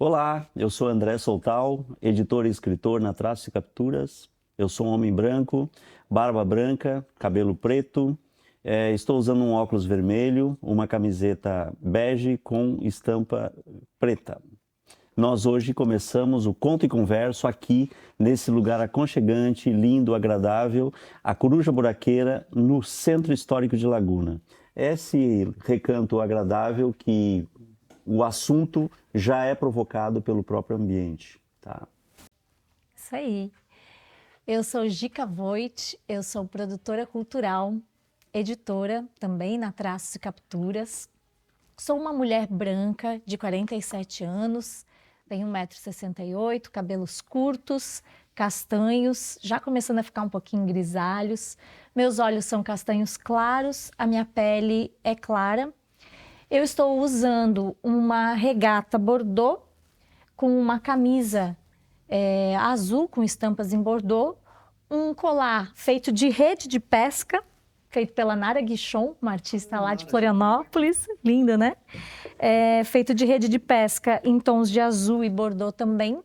Olá, eu sou André Soltal, editor e escritor na Traços e Capturas. Eu sou um homem branco, barba branca, cabelo preto. Estou usando um óculos vermelho, uma camiseta bege com estampa preta. Nós hoje começamos o Conto e Converso aqui, nesse lugar aconchegante, lindo, agradável, a Coruja Buraqueira, no Centro Histórico de Laguna. Esse recanto agradável que o assunto já é provocado pelo próprio ambiente, tá? Isso aí. Eu sou Gica Voit, eu sou produtora cultural, editora também na Traços e Capturas. Sou uma mulher branca de 47 anos, tenho 1,68 m, cabelos curtos, castanhos, já começando a ficar um pouquinho grisalhos. Meus olhos são castanhos claros, a minha pele é clara. Eu estou usando uma regata bordô com uma camisa azul com estampas em bordô, um colar feito de rede de pesca, feito pela Nara Guichon, uma artista lá de Florianópolis, linda, né? Feito de rede de pesca em tons de azul e bordô também.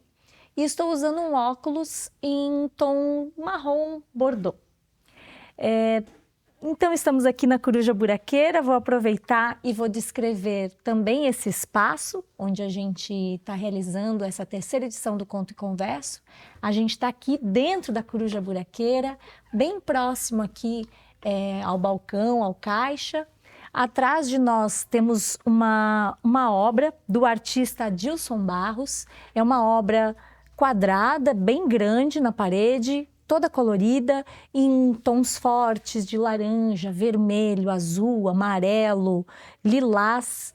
E estou usando um óculos em tom marrom bordô. Então, estamos aqui na Coruja Buraqueira, vou aproveitar e vou descrever também esse espaço onde a gente está realizando essa terceira edição do Conto e Converso. A gente está aqui dentro da Coruja Buraqueira, bem próximo aqui ao balcão, ao caixa. Atrás de nós temos uma obra do artista Adilson Barros, é uma obra quadrada, bem grande na parede, toda colorida, em tons fortes de laranja, vermelho, azul, amarelo, lilás.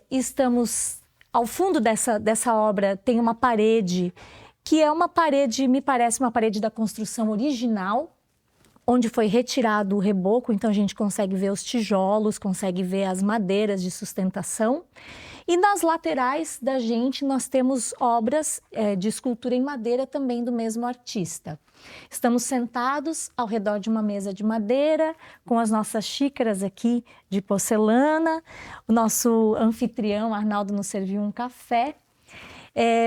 Estamos ao fundo dessa obra, tem uma parede, que é uma parede, me parece uma parede da construção original, onde foi retirado o reboco, então a gente consegue ver os tijolos, consegue ver as madeiras de sustentação. E nas laterais da gente nós temos obras de escultura em madeira também do mesmo artista. Estamos sentados ao redor de uma mesa de madeira, com as nossas xícaras aqui de porcelana. O nosso anfitrião, Arnaldo, nos serviu um café.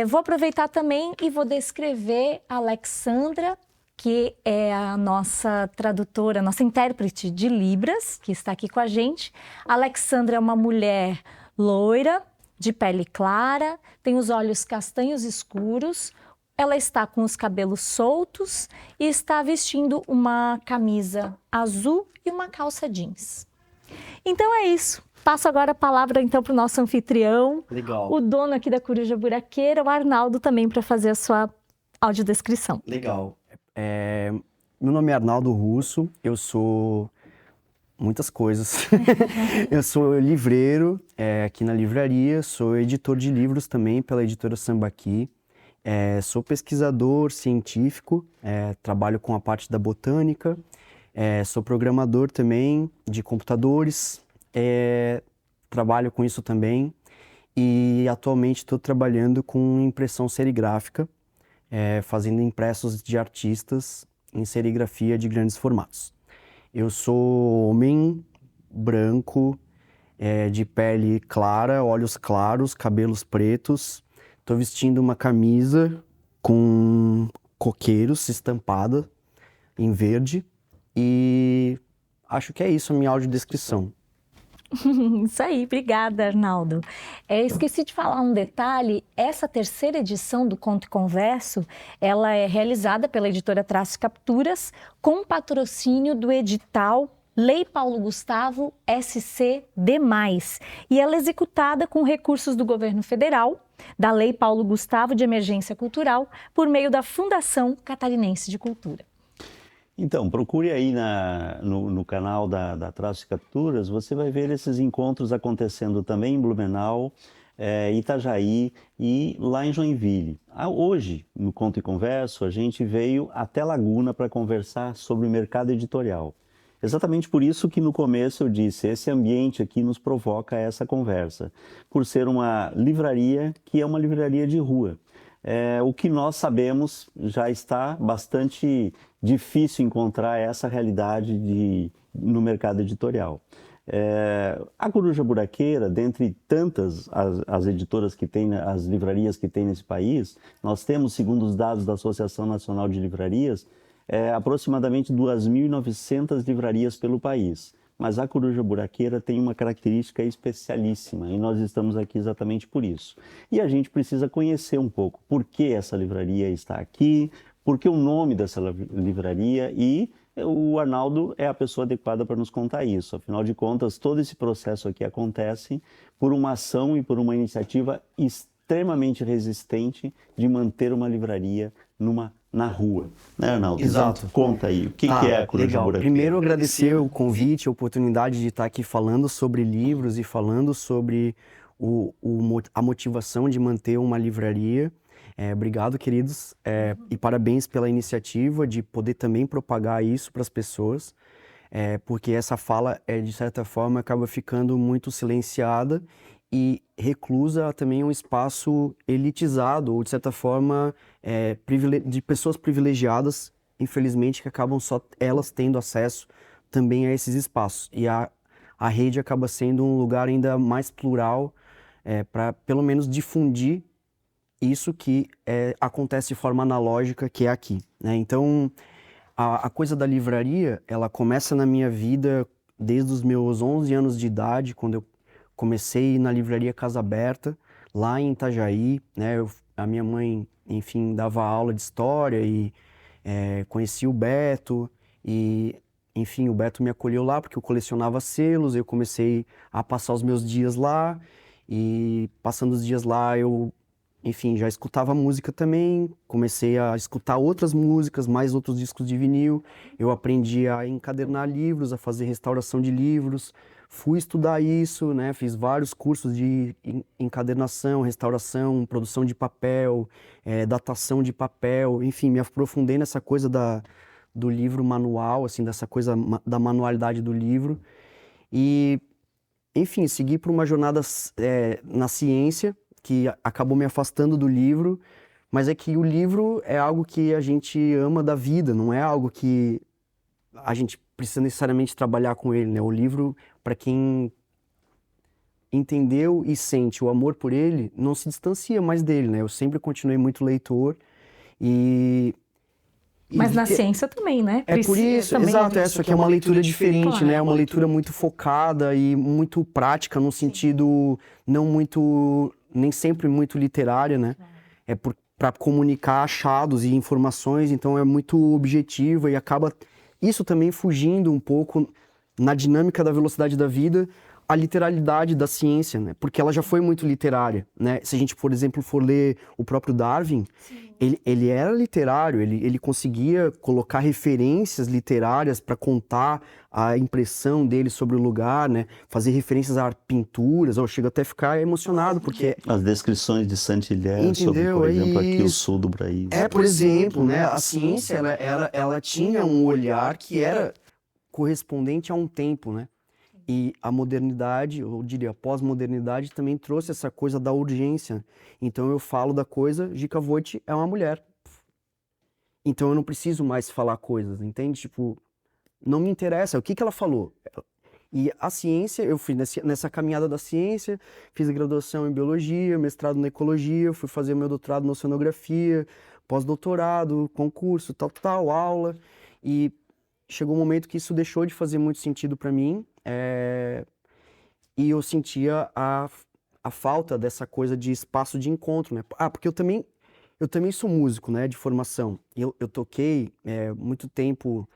Vou aproveitar também e vou descrever a Alexandra, que é a nossa tradutora, nossa intérprete de Libras, que está aqui com a gente. A Alexandra é uma mulher loira, de pele clara, tem os olhos castanhos escuros, ela está com os cabelos soltos e está vestindo uma camisa azul e uma calça jeans. Então é isso. Passo agora a palavra então para o nosso anfitrião, Legal. O dono aqui da Coruja Buraqueira, o Arnaldo, também para fazer a sua audiodescrição. Legal. Meu nome é Arnaldo Russo, eu sou muitas coisas. Eu sou livreiro aqui na livraria, sou editor de livros também pela editora Sambaqui, sou pesquisador científico, trabalho com a parte da botânica, sou programador também de computadores, trabalho com isso também e atualmente estou trabalhando com impressão serigráfica, fazendo impressos de artistas em serigrafia de grandes formatos. Eu sou homem branco, de pele clara, olhos claros, cabelos pretos. Estou vestindo uma camisa com coqueiros estampada em verde e acho que é isso a minha audiodescrição. Isso aí, obrigada, Arnaldo. Esqueci de falar um detalhe, essa terceira edição do Conto e Converso, ela é realizada pela editora Traços e Capturas, com patrocínio do edital Lei Paulo Gustavo SC+, e ela é executada com recursos do governo federal, da Lei Paulo Gustavo de Emergência Cultural, por meio da Fundação Catarinense de Cultura. Então, procure aí no canal da Traços e Capturas, você vai ver esses encontros acontecendo também em Blumenau, Itajaí e lá em Joinville. Hoje, no Conto e Converso, a gente veio até Laguna para conversar sobre o mercado editorial. Exatamente por isso que no começo eu disse, esse ambiente aqui nos provoca essa conversa, por ser uma livraria que é uma livraria de rua. O que nós sabemos já está bastante difícil encontrar essa realidade no mercado editorial. A Coruja Buraqueira, dentre tantas as editoras que tem, as livrarias que tem nesse país, nós temos, segundo os dados da Associação Nacional de Livrarias, aproximadamente 2.900 livrarias pelo país. Mas a Coruja Buraqueira tem uma característica especialíssima e nós estamos aqui exatamente por isso. E a gente precisa conhecer um pouco por que essa livraria está aqui, por que o nome dessa livraria, e o Arnaldo é a pessoa adequada para nos contar isso. Afinal de contas, todo esse processo aqui acontece por uma ação e por uma iniciativa extremamente resistente de manter uma livraria na rua, né, Arnaldo? Exato. Então, conta aí, o que é a Coruja legal. Buraqueira? Primeiro, agradecer o convite, a oportunidade de estar aqui falando sobre livros e falando sobre a motivação de manter uma livraria. Obrigado, queridos, e parabéns pela iniciativa de poder também propagar isso para as pessoas, porque essa fala, de certa forma, acaba ficando muito silenciada e reclusa também um espaço elitizado, ou de certa forma, de pessoas privilegiadas, infelizmente, que acabam só elas tendo acesso também a esses espaços. E a rede acaba sendo um lugar ainda mais plural para, pelo menos, difundir isso que acontece de forma analógica, que é aqui, né? Então, a coisa da livraria, ela começa na minha vida desde os meus 11 anos de idade, quando eu comecei a ir na livraria Casa Aberta, lá em Itajaí, né? A minha mãe, enfim, dava aula de história e conheci o Beto e, enfim, o Beto me acolheu lá porque eu colecionava selos, eu comecei a passar os meus dias lá e, passando os dias lá, eu, enfim, já escutava música também, comecei a escutar outras músicas, mais outros discos de vinil, eu aprendi a encadernar livros, a fazer restauração de livros, fui estudar isso, né? Fiz vários cursos de encadernação, restauração, produção de papel, datação de papel, enfim, me aprofundei nessa coisa do livro manual, assim, dessa coisa da manualidade do livro e, enfim, segui por uma jornada na ciência, que acabou me afastando do livro, mas é que o livro é algo que a gente ama da vida, não é algo que a gente precisa necessariamente trabalhar com ele, né? O livro, para quem entendeu e sente o amor por ele, não se distancia mais dele, né? Eu sempre continuei muito leitor Mas na ciência também, né? Por isso, também exato, essa aqui é uma leitura diferente, claro, né? Uma leitura muito focada e muito prática, num sentido não muito, nem sempre muito literária, né? Para comunicar achados e informações, então é muito objetiva e acaba isso também fugindo um pouco na dinâmica da velocidade da vida, a literalidade da ciência, né? Porque ela já foi muito literária, né? Se a gente, por exemplo, for ler o próprio Darwin, ele era literário, ele conseguia colocar referências literárias para contar a impressão dele sobre o lugar, né? Fazer referências a pinturas, eu chego até a ficar emocionado, porque... As descrições de Saint-Hilaire sobre, por exemplo, aqui o sul do Brasil. Por exemplo, né? A ciência, ela tinha um olhar que era correspondente a um tempo, né? E a modernidade, eu diria a pós-modernidade, também trouxe essa coisa da urgência. Então eu falo da coisa, Gica Voit é uma mulher. Então eu não preciso mais falar coisas, entende? Tipo, não me interessa, o que ela falou? E a ciência, eu fui nessa caminhada da ciência, fiz a graduação em biologia, mestrado na ecologia, fui fazer meu doutorado na oceanografia, pós-doutorado, concurso, tal, aula. E chegou um momento que isso deixou de fazer muito sentido para mim, e eu sentia a falta dessa coisa de espaço de encontro, né? Porque eu também sou músico, né, de formação. Eu toquei muito tempo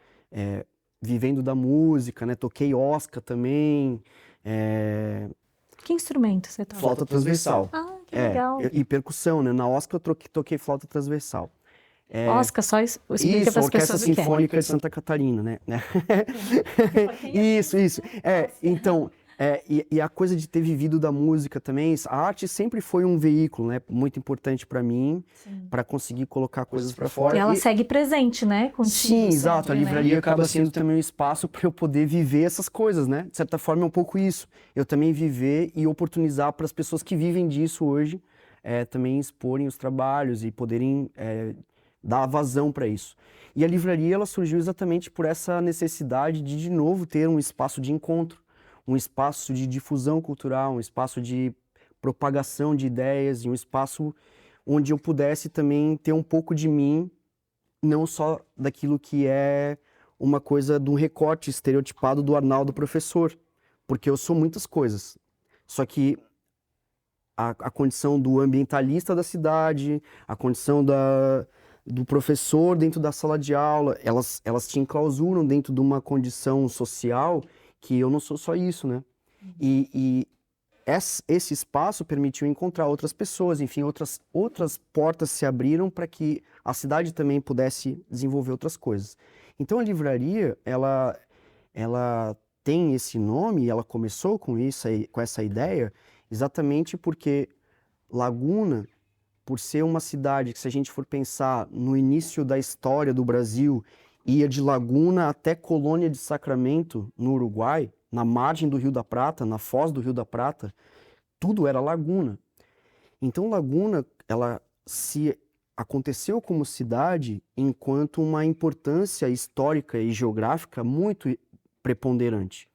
vivendo da música, né? Toquei Oscar também. Que instrumento você toca? Flauta transversal. Ah, que legal. E percussão, né? Na Oscar eu toquei flauta transversal. Oscar, só explica para as pessoas o que é. Sinfônica de Santa Catarina, né? Isso. Então, e a coisa de ter vivido da música também, a arte sempre foi um veículo, né? Muito importante para mim, para conseguir colocar coisas para fora. E ela segue presente, né? Contigo, sim, exato. Sempre, a livraria acaba sendo também um espaço para eu poder viver essas coisas, né? De certa forma é um pouco isso. Eu também viver e oportunizar para as pessoas que vivem disso hoje, também exporem os trabalhos e poderem dar vazão para isso. E a livraria, ela surgiu exatamente por essa necessidade de novo, ter um espaço de encontro. um espaço de difusão cultural, um espaço de propagação de ideias e um espaço onde eu pudesse também ter um pouco de mim, não só daquilo que é uma coisa de um recorte estereotipado do Arnaldo professor, porque eu sou muitas coisas. Só que a condição do ambientalista da cidade, a condição do professor dentro da sala de aula, elas te enclausuram dentro de uma condição social que eu não sou só isso, né? E esse espaço permitiu encontrar outras pessoas, enfim, outras portas se abriram para que a cidade também pudesse desenvolver outras coisas. Então a livraria, ela tem esse nome, ela começou com isso, com essa ideia, exatamente porque Laguna, por ser uma cidade que, se a gente for pensar no início da história do Brasil, ia de Laguna até Colônia de Sacramento, no Uruguai, na margem do Rio da Prata, na foz do Rio da Prata, tudo era laguna. Então Laguna, ela se aconteceu como cidade enquanto uma importância histórica e geográfica muito preponderante.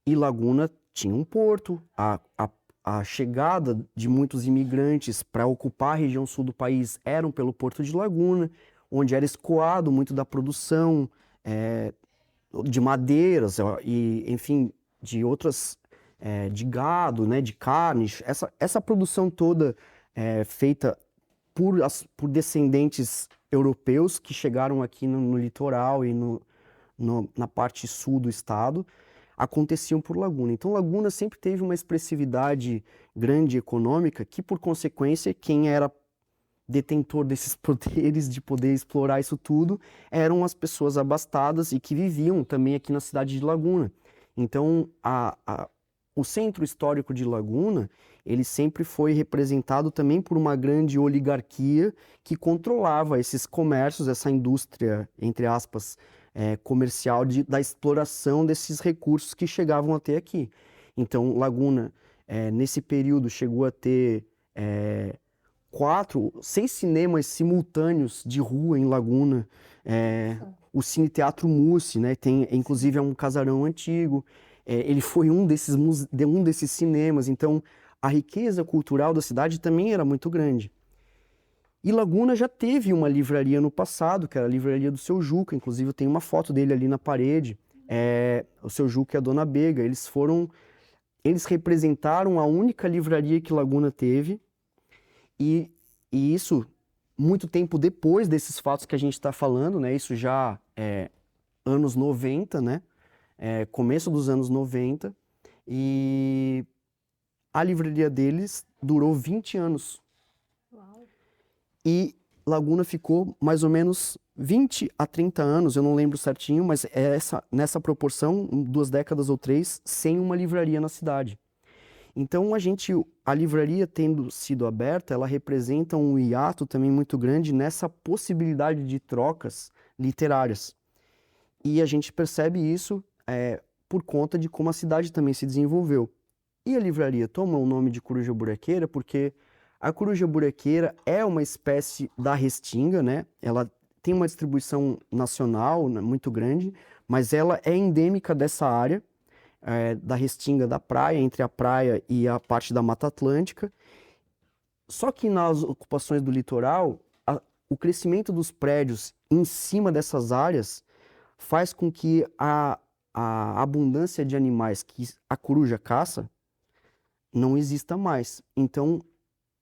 E Laguna tinha um porto, a chegada de muitos imigrantes para ocupar a região sul do país eram pelo Porto de Laguna, onde era escoado muito da produção de madeiras e, enfim, de outras, de gado, né, de carnes. Essa produção toda feita por descendentes europeus que chegaram aqui no litoral e na parte sul do estado, aconteciam por Laguna. Então Laguna sempre teve uma expressividade grande econômica que, por consequência, quem era detentor desses poderes de poder explorar isso tudo eram as pessoas abastadas e que viviam também aqui na cidade de Laguna. Então o centro histórico de Laguna, ele sempre foi representado também por uma grande oligarquia que controlava esses comércios, essa indústria, entre aspas, comercial da exploração desses recursos que chegavam até aqui. Então, Laguna, nesse período, chegou a ter 6 cinemas simultâneos de rua em Laguna. O Cine Teatro Mussi, né, inclusive é um casarão antigo. Ele foi um desses cinemas. Então, a riqueza cultural da cidade também era muito grande. E Laguna já teve uma livraria no passado, que era a livraria do Seu Juca, inclusive eu tenho uma foto dele ali na parede. O Seu Juca e a Dona Bega, eles representaram a única livraria que Laguna teve, e isso muito tempo depois desses fatos que a gente está falando, né? Isso já anos 90, né? Começo dos anos 90, e a livraria deles durou 20 anos. E Laguna ficou mais ou menos 20 a 30 anos, eu não lembro certinho, mas nessa proporção, 2 décadas ou 3, sem uma livraria na cidade. Então a livraria tendo sido aberta, ela representa um hiato também muito grande nessa possibilidade de trocas literárias. E a gente percebe isso por conta de como a cidade também se desenvolveu. E a livraria toma o nome de Coruja Buraqueira porque a coruja buraqueira é uma espécie da restinga, né? Ela tem uma distribuição nacional, né, muito grande, mas ela é endêmica dessa área, da restinga da praia, entre a praia e a parte da Mata Atlântica. Só que nas ocupações do litoral, o crescimento dos prédios em cima dessas áreas faz com que a abundância de animais que a coruja caça não exista mais. Então,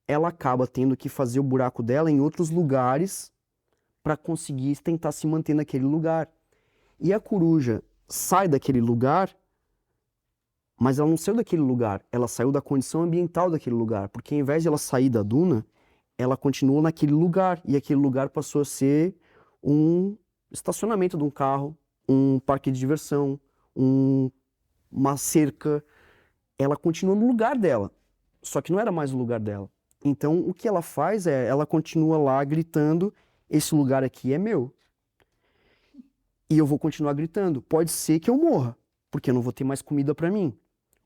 ela acaba tendo que fazer o buraco dela em outros lugares para conseguir tentar se manter naquele lugar. E a coruja sai daquele lugar, mas ela não saiu daquele lugar, ela saiu da condição ambiental daquele lugar, porque ao invés de ela sair da duna, ela continuou naquele lugar, e aquele lugar passou a ser um estacionamento de um carro, um parque de diversão, uma cerca. Ela continua no lugar dela, só que não era mais o lugar dela. Então, o que ela faz ela continua lá gritando, esse lugar aqui é meu. E eu vou continuar gritando. Pode ser que eu morra, porque eu não vou ter mais comida para mim.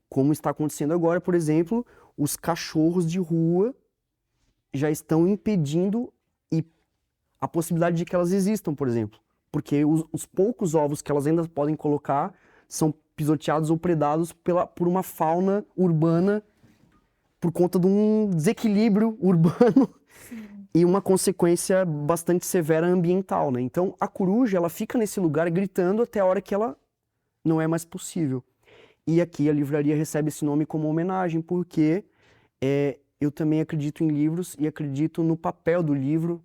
Como está acontecendo agora, por exemplo, os cachorros de rua já estão impedindo a possibilidade de que elas existam, por exemplo. Porque os poucos ovos que elas ainda podem colocar são pisoteados ou predados por uma fauna urbana por conta de um desequilíbrio urbano e uma consequência bastante severa ambiental, né? Então, a coruja, ela fica nesse lugar gritando até a hora que ela não é mais possível. E aqui a livraria recebe esse nome como homenagem, porque eu também acredito em livros e acredito no papel do livro,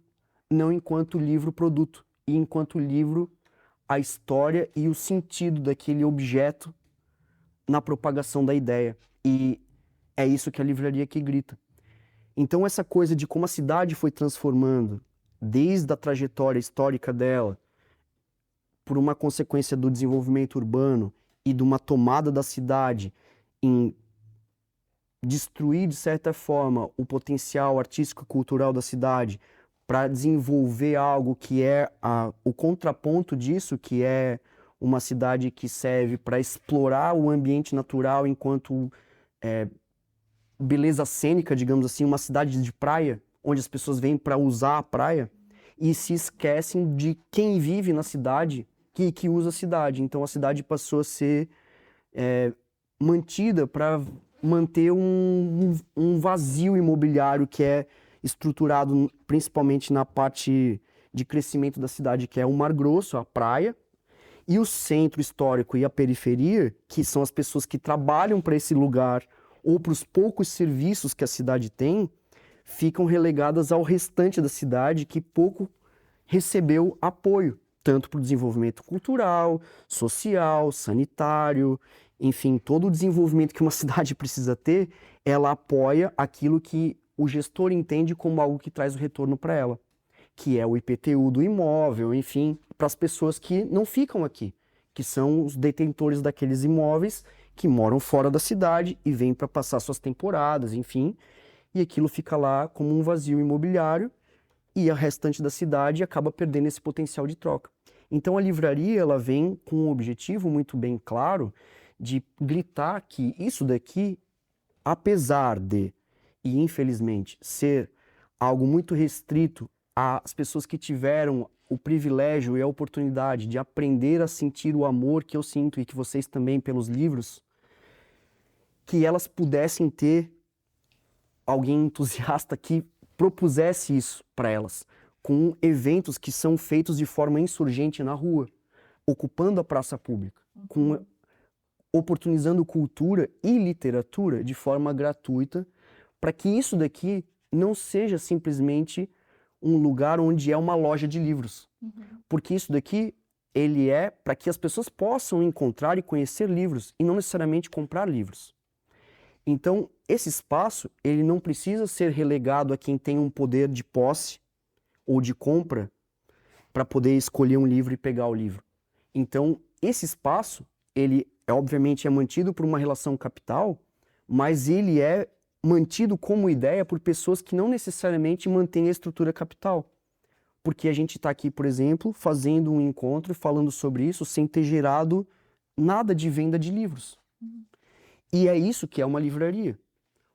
não enquanto livro produto, e enquanto livro a história e o sentido daquele objeto na propagação da ideia. E é isso que a livraria aqui grita. Então essa coisa de como a cidade foi transformando desde a trajetória histórica dela, por uma consequência do desenvolvimento urbano e de uma tomada da cidade em destruir, de certa forma, o potencial artístico e cultural da cidade para desenvolver algo que é o contraponto disso, que é uma cidade que serve para explorar o ambiente natural enquanto beleza cênica, digamos assim, uma cidade de praia, onde as pessoas vêm para usar a praia e se esquecem de quem vive na cidade, que usa a cidade. Então a cidade passou a ser mantida para manter um vazio imobiliário que é estruturado principalmente na parte de crescimento da cidade, que é o Mar Grosso, a praia, e o centro histórico e a periferia, que são as pessoas que trabalham para esse lugar ou para os poucos serviços que a cidade tem, ficam relegadas ao restante da cidade que pouco recebeu apoio, tanto para o desenvolvimento cultural, social, sanitário, enfim, todo o desenvolvimento que uma cidade precisa ter, ela apoia aquilo que o gestor entende como algo que traz o retorno para ela, que é o IPTU do imóvel, enfim, para as pessoas que não ficam aqui, que são os detentores daqueles imóveis que moram fora da cidade e vêm para passar suas temporadas, enfim, e aquilo fica lá como um vazio imobiliário e a restante da cidade acaba perdendo esse potencial de troca. Então a livraria, ela vem com um objetivo muito bem claro de gritar que isso daqui, apesar de, e infelizmente, ser algo muito restrito às pessoas que tiveram o privilégio e a oportunidade de aprender a sentir o amor que eu sinto e que vocês também pelos livros, que elas pudessem ter alguém entusiasta que propusesse isso para elas, com eventos que são feitos de forma insurgente na rua, ocupando a praça pública, oportunizando cultura e literatura de forma gratuita, para que isso daqui não seja simplesmente um lugar onde é uma loja de livros. Porque isso daqui, ele é para que as pessoas possam encontrar e conhecer livros, e não necessariamente comprar livros. Então, esse espaço, ele não precisa ser relegado a quem tem um poder de posse ou de compra para poder escolher um livro e pegar o livro. Então, esse espaço, ele obviamente é mantido por uma relação capital, mas ele é mantido como ideia por pessoas que não necessariamente mantêm a estrutura capital. Porque a gente está aqui, por exemplo, fazendo um encontro e falando sobre isso sem ter gerado nada de venda de livros. E é isso que é uma livraria.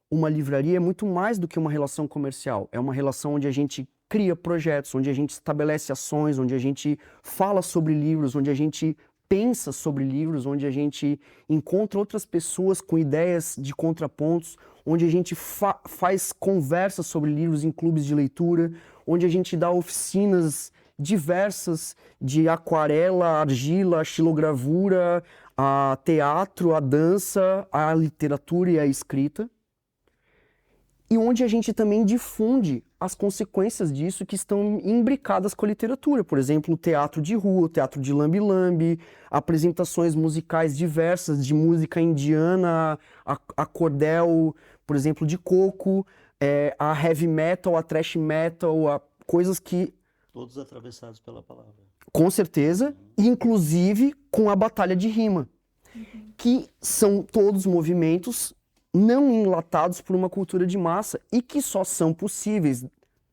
Uma livraria é muito mais do que uma relação comercial. É uma relação onde a gente cria projetos, onde a gente estabelece ações, onde a gente fala sobre livros, onde a gente pensa sobre livros, onde a gente encontra outras pessoas com ideias de contrapontos, onde a gente faz conversas sobre livros em clubes de leitura, onde a gente dá oficinas diversas de aquarela, argila, xilogravura, a teatro, a dança, a literatura e a escrita. E onde a gente também difunde as consequências disso que estão imbricadas com a literatura. Por exemplo, o teatro de rua, o teatro de lambe-lambe, apresentações musicais diversas de música indiana, a cordel, por exemplo, de coco, a heavy metal, a thrash metal, coisas que... Todos atravessados pela palavra. Com certeza, inclusive com a batalha de rima, que são todos movimentos não enlatados por uma cultura de massa e que só são possíveis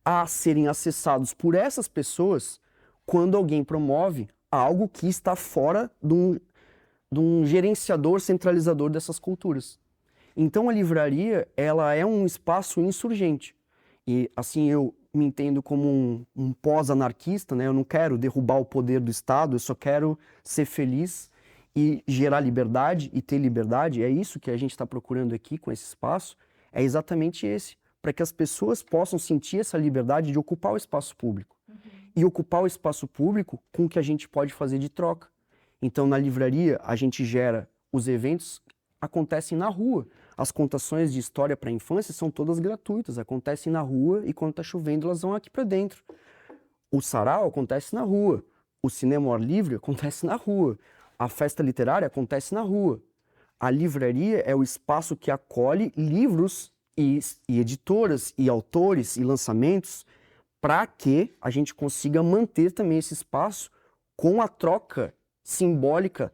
a serem acessados por essas pessoas quando alguém promove algo que está fora de um gerenciador centralizador dessas culturas. Então a livraria, ela é um espaço insurgente. E assim eu me entendo como um pós-anarquista, né? Eu não quero derrubar o poder do Estado, eu só quero ser feliz e gerar liberdade e ter liberdade, é isso que a gente está procurando aqui com esse espaço, é exatamente esse, para que as pessoas possam sentir essa liberdade de ocupar o espaço público. E ocupar o espaço público com o que a gente pode fazer de troca. Então, na livraria, a gente gera os eventos, acontecem na rua. As contações de história para a infância são todas gratuitas, acontecem na rua e quando está chovendo elas vão aqui para dentro. O sarau acontece na rua, o cinema ao ar livre acontece na rua, a festa literária acontece na rua. A livraria é o espaço que acolhe livros e editoras e autores e lançamentos para que a gente consiga manter também esse espaço com a troca simbólica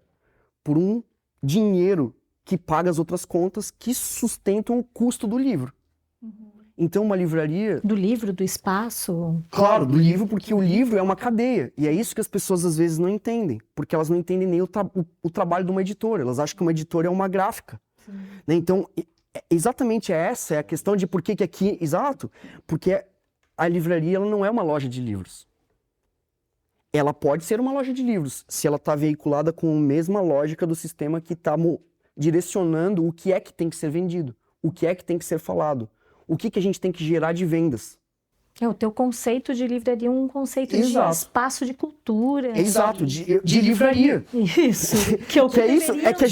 por um dinheiro que paga as outras contas que sustentam o custo do livro. Então, uma livraria... Do livro, do espaço? Claro, do livro, porque o livro é uma cadeia. E é isso que as pessoas às vezes não entendem. Porque elas não entendem nem o trabalho de uma editora. Elas acham que uma editora é uma gráfica. Né? Então, exatamente essa é a questão de por que aqui... Exato, porque a livraria ela não é uma loja de livros. Ela pode ser uma loja de livros, se ela está veiculada com a mesma lógica do sistema que está direcionando o que é que tem que ser vendido, o que é que tem que ser falado, o que a gente tem que gerar de vendas. O teu conceito de livraria é um conceito de espaço de cultura. Exato, de livraria. Isso. É que a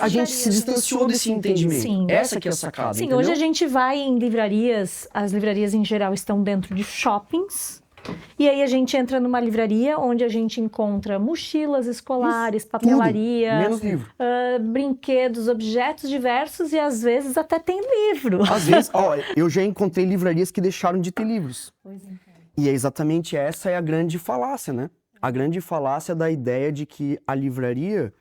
gente se distanciou desse entendimento. Sim. Essa que é a sacada, Sim, entendeu? hoje a gente vai em livrarias, as livrarias em geral estão dentro de shoppings, e aí a gente entra numa livraria onde a gente encontra mochilas escolares, papelaria, tudo, menos livro. Brinquedos, objetos diversos e às vezes até tem livro. Às vezes, eu já encontrei livrarias que deixaram de ter livros. Pois então. E é exatamente essa é a grande falácia, né? A grande falácia da ideia de que a livraria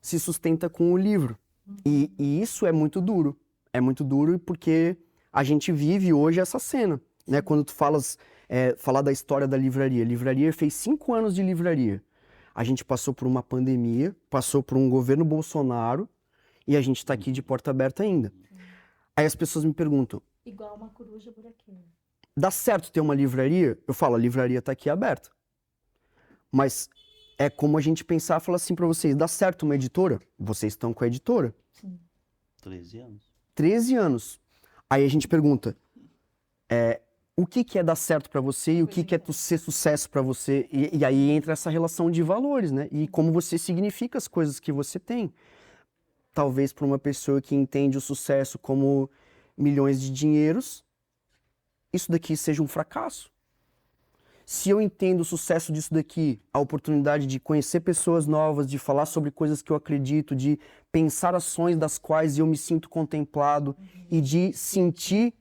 se sustenta com o livro. E isso é muito duro. É muito duro porque a gente vive hoje essa cena, né? Quando tu falar da história da livraria. A livraria fez 5 anos de livraria. A gente passou por uma pandemia, passou por um governo Bolsonaro e a gente está aqui de porta aberta ainda. Aí as pessoas me perguntam... Igual uma coruja buraqueira. Dá certo ter uma livraria? Eu falo, a livraria está aqui aberta. Mas é como a gente pensar e falar assim para vocês, dá certo uma editora? Vocês estão com a editora. Sim. 13 anos. 13 anos. Aí a gente pergunta, o que é dar certo para você e o que é ser sucesso para você? E aí entra essa relação de valores, né? E como você significa as coisas que você tem. Talvez para uma pessoa que entende o sucesso como milhões de dinheiros, isso daqui seja um fracasso. Se eu entendo o sucesso disso daqui, a oportunidade de conhecer pessoas novas, de falar sobre coisas que eu acredito, de pensar ações das quais eu me sinto contemplado e de sentir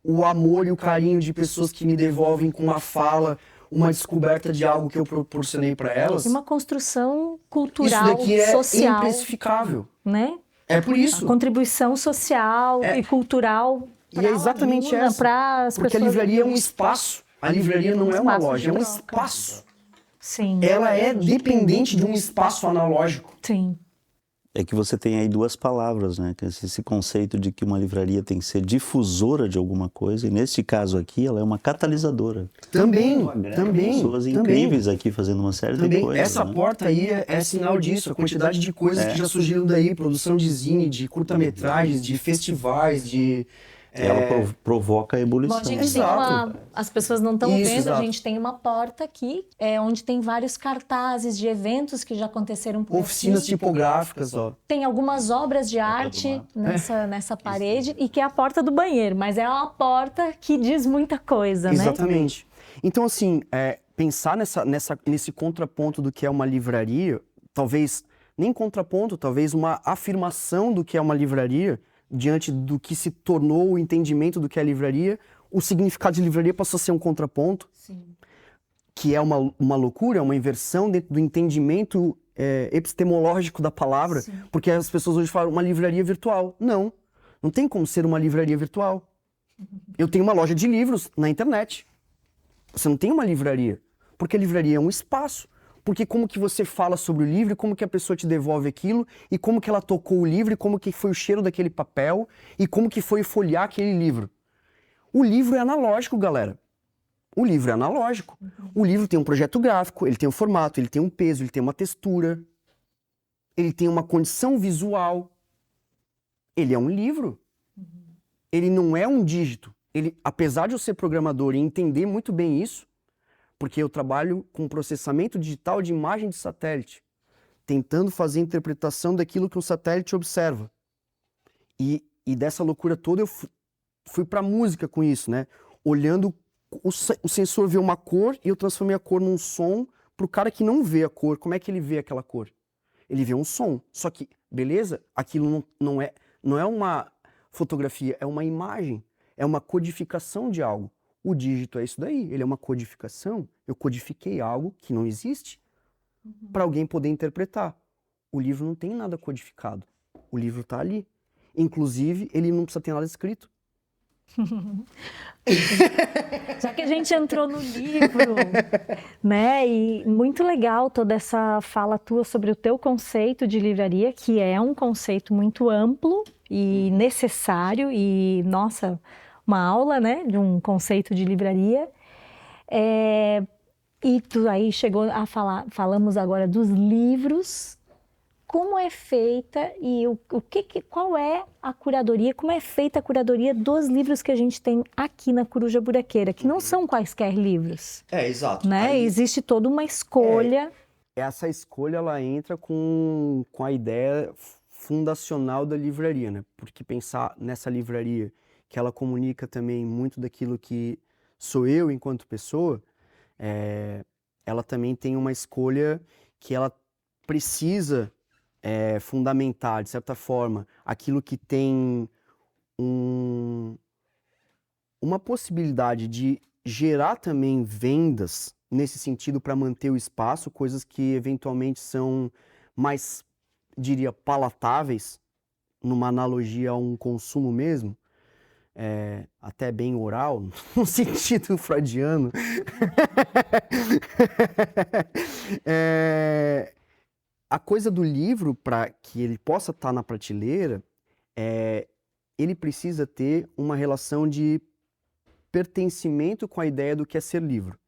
o amor e o carinho de pessoas que me devolvem com uma fala, uma descoberta de algo que eu proporcionei para elas. Uma construção cultural, isso daqui é social, imprecificável. Né? É por isso. A contribuição social e cultural. E é exatamente essa. Porque a livraria é um espaço. A livraria não é uma loja, é um espaço. Sim. Ela é dependente de um espaço analógico. Sim. É que você tem aí duas palavras, né? Esse conceito de que uma livraria tem que ser difusora de alguma coisa, e nesse caso aqui, ela é uma catalisadora. Também. Pessoas incríveis aqui fazendo uma série de coisas. Essa porta aí é sinal disso, a quantidade de coisas que já surgiram daí, produção de zine, de curta-metragens, de festivais, de... Ela provoca a ebulição. Bom, a gente tem as pessoas não estão vendo, a gente tem uma porta aqui, onde tem vários cartazes de eventos que já aconteceram por oficinas aqui. tipográficas, ó. Tem algumas obras de arte nessa parede e que é a porta do banheiro, mas é uma porta que diz muita coisa, né? Exatamente. Então, assim, pensar nesse contraponto do que é uma livraria, talvez, nem contraponto, talvez uma afirmação do que é uma livraria, diante do que se tornou o entendimento do que é livraria, o significado de livraria passou a ser um contraponto, Sim. que é uma loucura, é uma inversão dentro do entendimento epistemológico da palavra, Sim. Porque as pessoas hoje falam uma livraria virtual. Não tem como ser uma livraria virtual. Eu tenho uma loja de livros na internet. Você não tem uma livraria, porque a livraria é um espaço. Porque como que você fala sobre o livro, como que a pessoa te devolve aquilo, e como que ela tocou o livro, e como que foi o cheiro daquele papel, e como que foi folhear aquele livro. O livro é analógico, galera. O livro é analógico. O livro tem um projeto gráfico, ele tem um formato, ele tem um peso, ele tem uma textura. ele tem uma condição visual. Ele é um livro. Ele não é um dígito. Ele, apesar de eu ser programador e entender muito bem isso, porque eu trabalho com processamento digital de imagem de satélite, tentando fazer a interpretação daquilo que um satélite observa. E dessa loucura toda eu fui para música com isso, né? Olhando, o sensor vê uma cor e eu transformei a cor num som para o cara que não vê a cor. Como é que ele vê aquela cor? Ele vê um som. Só que, beleza, aquilo não é uma fotografia, é uma imagem, é uma codificação de algo. O dígito é isso daí, ele é uma codificação. Eu codifiquei algo que não existe para alguém poder interpretar. O livro não tem nada codificado. O livro está ali. Inclusive, ele não precisa ter nada escrito. Já que a gente entrou no livro, né? E muito legal toda essa fala tua sobre o teu conceito de livraria, que é um conceito muito amplo e necessário e, nossa, uma aula, né, de um conceito de livraria. E tu aí chegou a falar, falamos agora dos livros. Como é feita e qual é a curadoria, como é feita a curadoria dos livros que a gente tem aqui na Coruja Buraqueira, que não são quaisquer livros. Exato. Né? Aí, existe toda uma escolha. Essa escolha, ela entra com a ideia fundacional da livraria, né? Porque pensar nessa livraria, que ela comunica também muito daquilo que sou eu enquanto pessoa, ela também tem uma escolha que ela precisa fundamentar, de certa forma, aquilo que tem uma possibilidade de gerar também vendas nesse sentido para manter o espaço, coisas que eventualmente são mais, diria, palatáveis, numa analogia a um consumo mesmo, até bem oral, no sentido freudiano. A coisa do livro, para que ele possa estar na prateleira, ele precisa ter uma relação de pertencimento com a ideia do que é ser livro.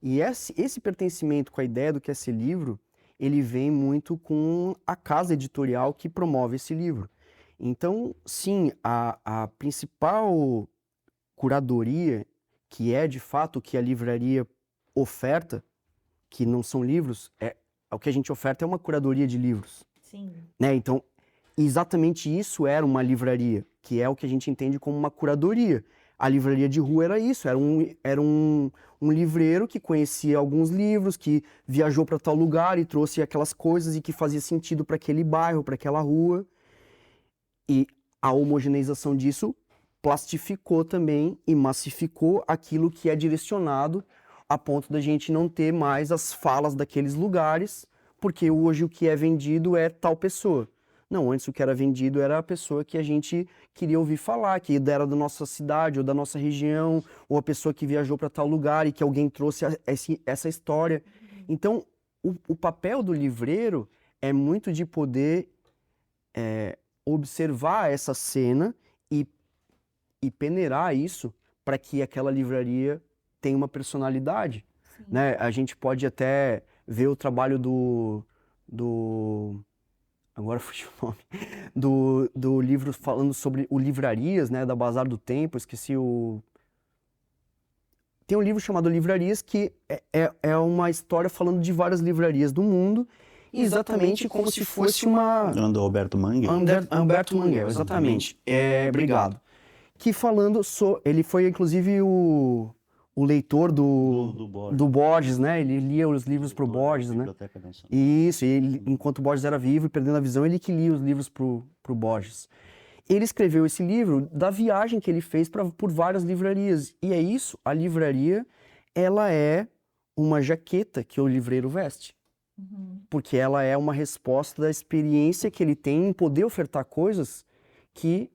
E esse pertencimento com a ideia do que é ser livro, ele vem muito com a casa editorial que promove esse livro. Então, sim, a principal curadoria, que é de fato o que a livraria oferta, que não são livros, o que a gente oferta é uma curadoria de livros. Sim. Né? Então, exatamente isso era uma livraria, que é o que a gente entende como uma curadoria. A livraria de rua era isso, era um livreiro que conhecia alguns livros, que viajou para tal lugar e trouxe aquelas coisas e que fazia sentido para aquele bairro, para aquela rua. E a homogeneização disso plastificou também e massificou aquilo que é direcionado a ponto da gente não ter mais as falas daqueles lugares, porque hoje o que é vendido é tal pessoa. Não, antes o que era vendido era a pessoa que a gente queria ouvir falar, que era da nossa cidade ou da nossa região, ou a pessoa que viajou para tal lugar e que alguém trouxe essa história. Então, o papel do livreiro é muito de poder observar essa cena e peneirar isso para que aquela livraria tenha uma personalidade. Né? A gente pode até ver o trabalho agora fugiu o nome, do livro falando sobre o Livrarias, né, da Bazar do Tempo, esqueci Tem um livro chamado Livrarias, que é uma história falando de várias livrarias do mundo, exatamente como se fosse uma... Do Alberto Manguel. Humberto Manguel, exatamente. Obrigado. Que falando... Ele foi, inclusive, o leitor do Borges, né? Ele lia os livros pro Borges, né? Isso, ele, enquanto o Borges era vivo e perdendo a visão, ele que lia os livros pro Borges. Ele escreveu esse livro da viagem que ele fez por várias livrarias. E é isso, a livraria, ela é uma jaqueta que o livreiro veste. Porque ela é uma resposta da experiência que ele tem em poder ofertar coisas que,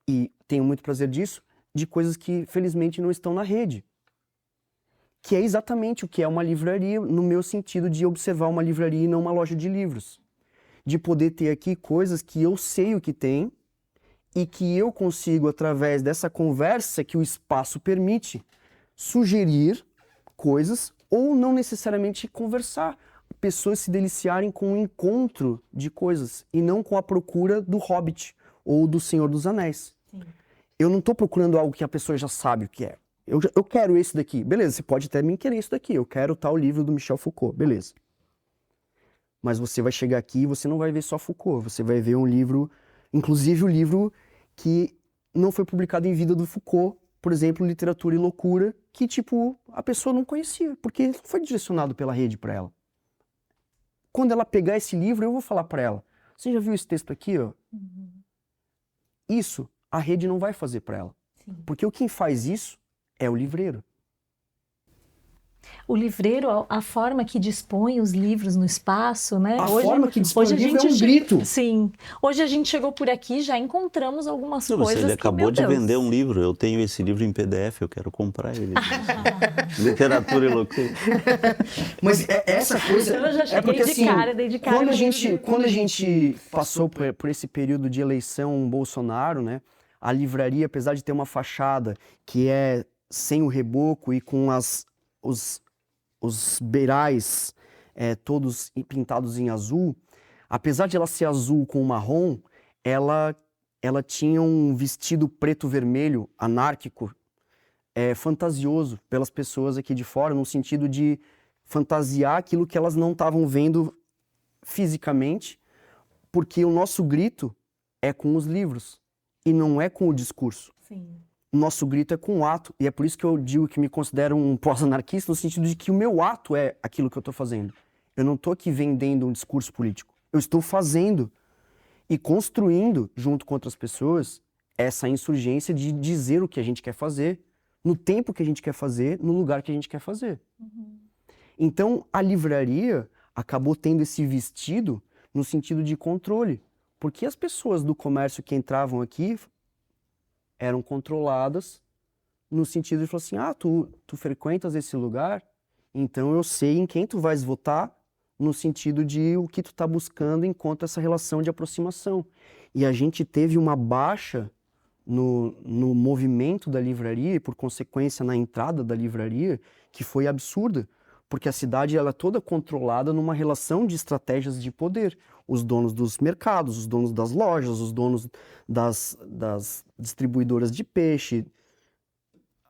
e tenho muito prazer disso, de coisas que felizmente não estão na rede. Que é exatamente o que é uma livraria, no meu sentido de observar uma livraria e não uma loja de livros. De poder ter aqui coisas que eu sei o que tem e que eu consigo, através dessa conversa que o espaço permite, sugerir coisas ou não necessariamente conversar. pessoas se deliciarem com o encontro de coisas e não com a procura do Hobbit ou do Senhor dos Anéis. Sim. Eu não estou procurando algo que a pessoa já sabe o que é. Eu quero esse daqui. Beleza, você pode até me querer isso daqui. Eu quero tal livro do Michel Foucault. Beleza. Mas você vai chegar aqui e você não vai ver só Foucault. Você vai ver um livro, inclusive o livro que não foi publicado em vida do Foucault, por exemplo, Literatura e Loucura, que, tipo, a pessoa não conhecia, porque não foi direcionado pela rede para ela. Quando ela pegar esse livro, eu vou falar para ela, você já viu esse texto aqui, ó? Uhum. Isso a rede não vai fazer para ela. Sim. Porque quem faz isso é o livreiro. O livreiro, a forma que dispõe os livros no espaço, né? A forma que dispõe o livro é um che- grito. Sim. Hoje a gente chegou por aqui e já encontramos algumas Não, coisas ele que, acabou meu de Deus. vender um livro. Eu tenho esse livro em PDF, eu quero comprar ele. Literatura e Loucura. Mas essa coisa Eu já cheguei é porque, de assim, cara, dei de cara quando a no gente, livro. quando a gente passou por esse período de eleição Bolsonaro, né, a livraria, apesar de ter uma fachada que é sem o reboco e com os beirais todos pintados em azul, apesar de ela ser azul com marrom, ela tinha um vestido preto-vermelho anárquico, fantasioso pelas pessoas aqui de fora, no sentido de fantasiar aquilo que elas não estavam vendo fisicamente, porque o nosso grito é com os livros e não é com o discurso. Sim. O nosso grito é com o ato, e é por isso que eu digo que me considero um pós-anarquista, no sentido de que o meu ato é aquilo que eu estou fazendo. Eu não estou aqui vendendo um discurso político. Eu estou fazendo e construindo, junto com outras pessoas, essa insurgência de dizer o que a gente quer fazer, no tempo que a gente quer fazer, no lugar que a gente quer fazer. Uhum. Então, a livraria acabou tendo esse vestido no sentido de controle, porque as pessoas do comércio que entravam aqui eram controladas no sentido de falar assim, tu frequentas esse lugar, então eu sei em quem tu vais votar, no sentido de o que tu está buscando enquanto essa relação de aproximação. E a gente teve uma baixa no movimento da livraria e, por consequência, na entrada da livraria, que foi absurda, porque a cidade ela é toda controlada numa relação de estratégias de poder. Os donos dos mercados, os donos das lojas, os donos das distribuidoras de peixe,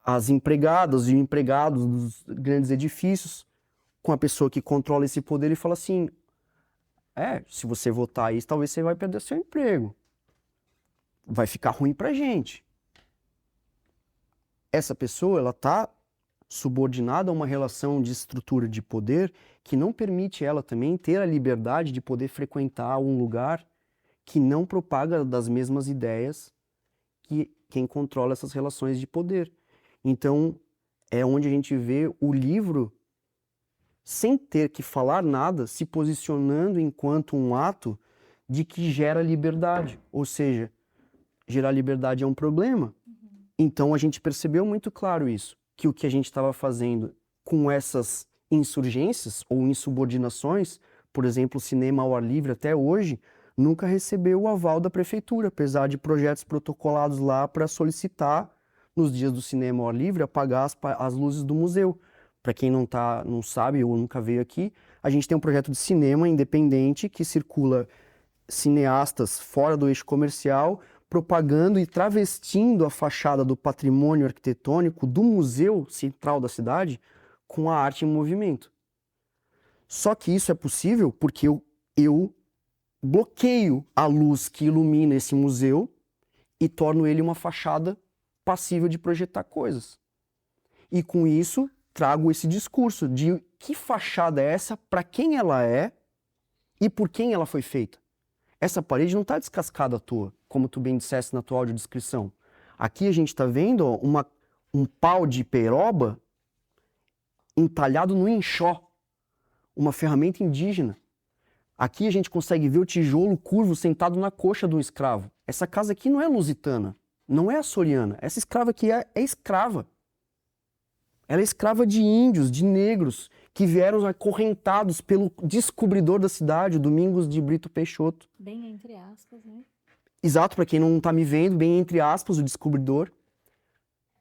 as empregadas e empregados dos grandes edifícios, com a pessoa que controla esse poder e fala assim, se você votar isso, talvez você vai perder seu emprego. Vai ficar ruim pra gente. Essa pessoa, ela tá subordinada a uma relação de estrutura de poder que não permite ela também ter a liberdade de poder frequentar um lugar que não propaga das mesmas ideias que quem controla essas relações de poder. Então, é onde a gente vê o livro, sem ter que falar nada, se posicionando enquanto um ato de que gera liberdade. Ou seja, gerar liberdade é um problema. Então, a gente percebeu muito claro isso, que o que a gente estava fazendo com essas insurgências ou insubordinações, por exemplo, o cinema ao ar livre até hoje, nunca recebeu o aval da prefeitura, apesar de projetos protocolados lá para solicitar, nos dias do cinema ao ar livre, apagar as luzes do museu. Para quem não sabe ou nunca veio aqui, a gente tem um projeto de cinema independente que circula cineastas fora do eixo comercial, propagando e travestindo a fachada do patrimônio arquitetônico do museu central da cidade com a arte em movimento. Só que isso é possível porque eu bloqueio a luz que ilumina esse museu e torno ele uma fachada passível de projetar coisas. E com isso trago esse discurso de que fachada é essa, para quem ela é e por quem ela foi feita. Essa parede não está descascada à toa, como tu bem disseste na tua audiodescrição. Aqui a gente está vendo um pau de peroba entalhado no enxó, uma ferramenta indígena. Aqui a gente consegue ver o tijolo curvo sentado na coxa de um escravo. Essa casa aqui não é lusitana, não é açoriana. Essa escrava aqui é escrava. Ela é escrava de índios, de negros, que vieram acorrentados pelo descobridor da cidade, o Domingos de Brito Peixoto. Bem entre aspas, né? Exato, para quem não está me vendo, bem entre aspas, o descobridor.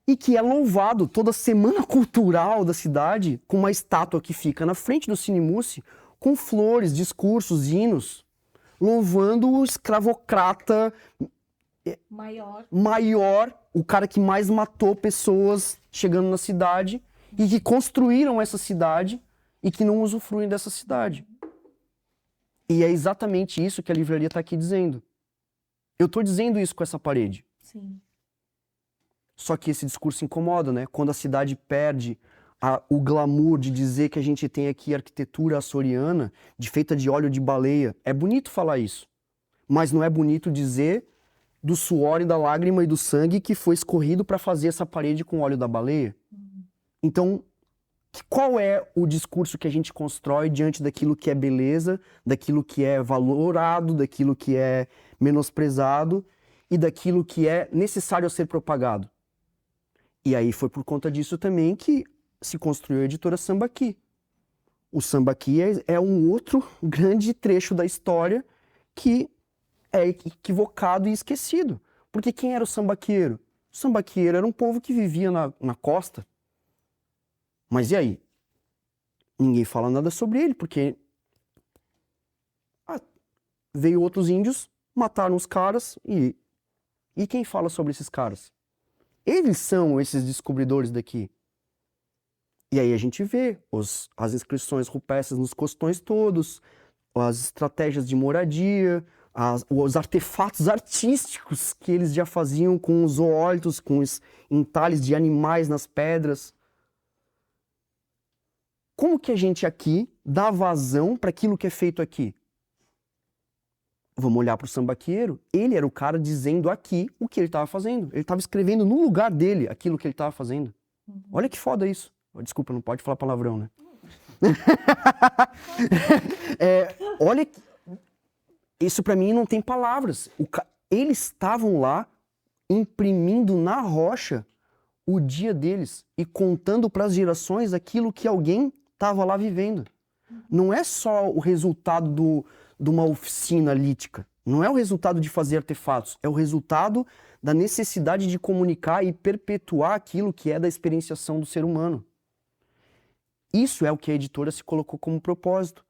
E que é louvado toda semana cultural da cidade com uma estátua que fica na frente do Cinemusse, com flores, discursos, hinos, louvando o escravocrata maior, o cara que mais matou pessoas chegando na cidade e que construíram essa cidade e que não usufruem dessa cidade. E é exatamente isso que a livraria está aqui dizendo. Eu estou dizendo isso com essa parede. Sim. Só que esse discurso incomoda, né? Quando a cidade perde o glamour de dizer que a gente tem aqui arquitetura açoriana, feita de óleo de baleia. É bonito falar isso. Mas não é bonito dizer do suor e da lágrima e do sangue que foi escorrido para fazer essa parede com óleo da baleia. Então, qual é o discurso que a gente constrói diante daquilo que é beleza, daquilo que é valorado, daquilo que é menosprezado e daquilo que é necessário a ser propagado? E aí foi por conta disso também que se construiu a editora Sambaqui. O Sambaqui é um outro grande trecho da história que é equivocado e esquecido. Porque quem era o sambaqueiro? O sambaqueiro era um povo que vivia na costa. Mas e aí? Ninguém fala nada sobre ele, porque veio outros índios, mataram os caras e quem fala sobre esses caras? Eles são esses descobridores daqui. E aí a gente vê as inscrições rupestres nos costões todos, as estratégias de moradia, os artefatos artísticos que eles já faziam com os zoólitos, com os entalhes de animais nas pedras. Como que a gente aqui dá vazão para aquilo que é feito aqui? Vamos olhar para o sambaqueiro. Ele era o cara dizendo aqui o que ele estava fazendo. Ele estava escrevendo no lugar dele aquilo que ele estava fazendo. Olha que foda isso. Desculpa, não pode falar palavrão, né? Olha, isso para mim não tem palavras. Eles estavam lá imprimindo na rocha o dia deles e contando para as gerações aquilo que alguém estava lá vivendo. Não é só o resultado de uma oficina lítica. Não é o resultado de fazer artefatos. É o resultado da necessidade de comunicar e perpetuar aquilo que é da experienciação do ser humano. Isso é o que a editora se colocou como propósito.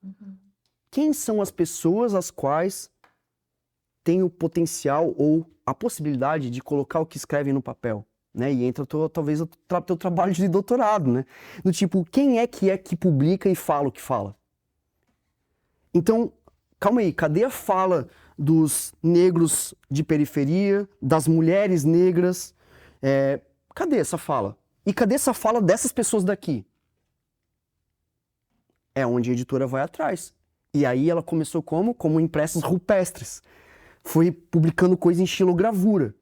Quem são as pessoas as quais têm o potencial ou a possibilidade de colocar o que escrevem no papel? Né? E entra talvez o teu trabalho de doutorado, né? Do tipo, quem é que publica e fala o que fala? Então, calma aí, cadê a fala dos negros de periferia, das mulheres negras? Cadê essa fala? E cadê essa fala dessas pessoas daqui? É onde a editora vai atrás. E aí ela começou como impressos rupestres. Foi publicando coisa em xilogravura.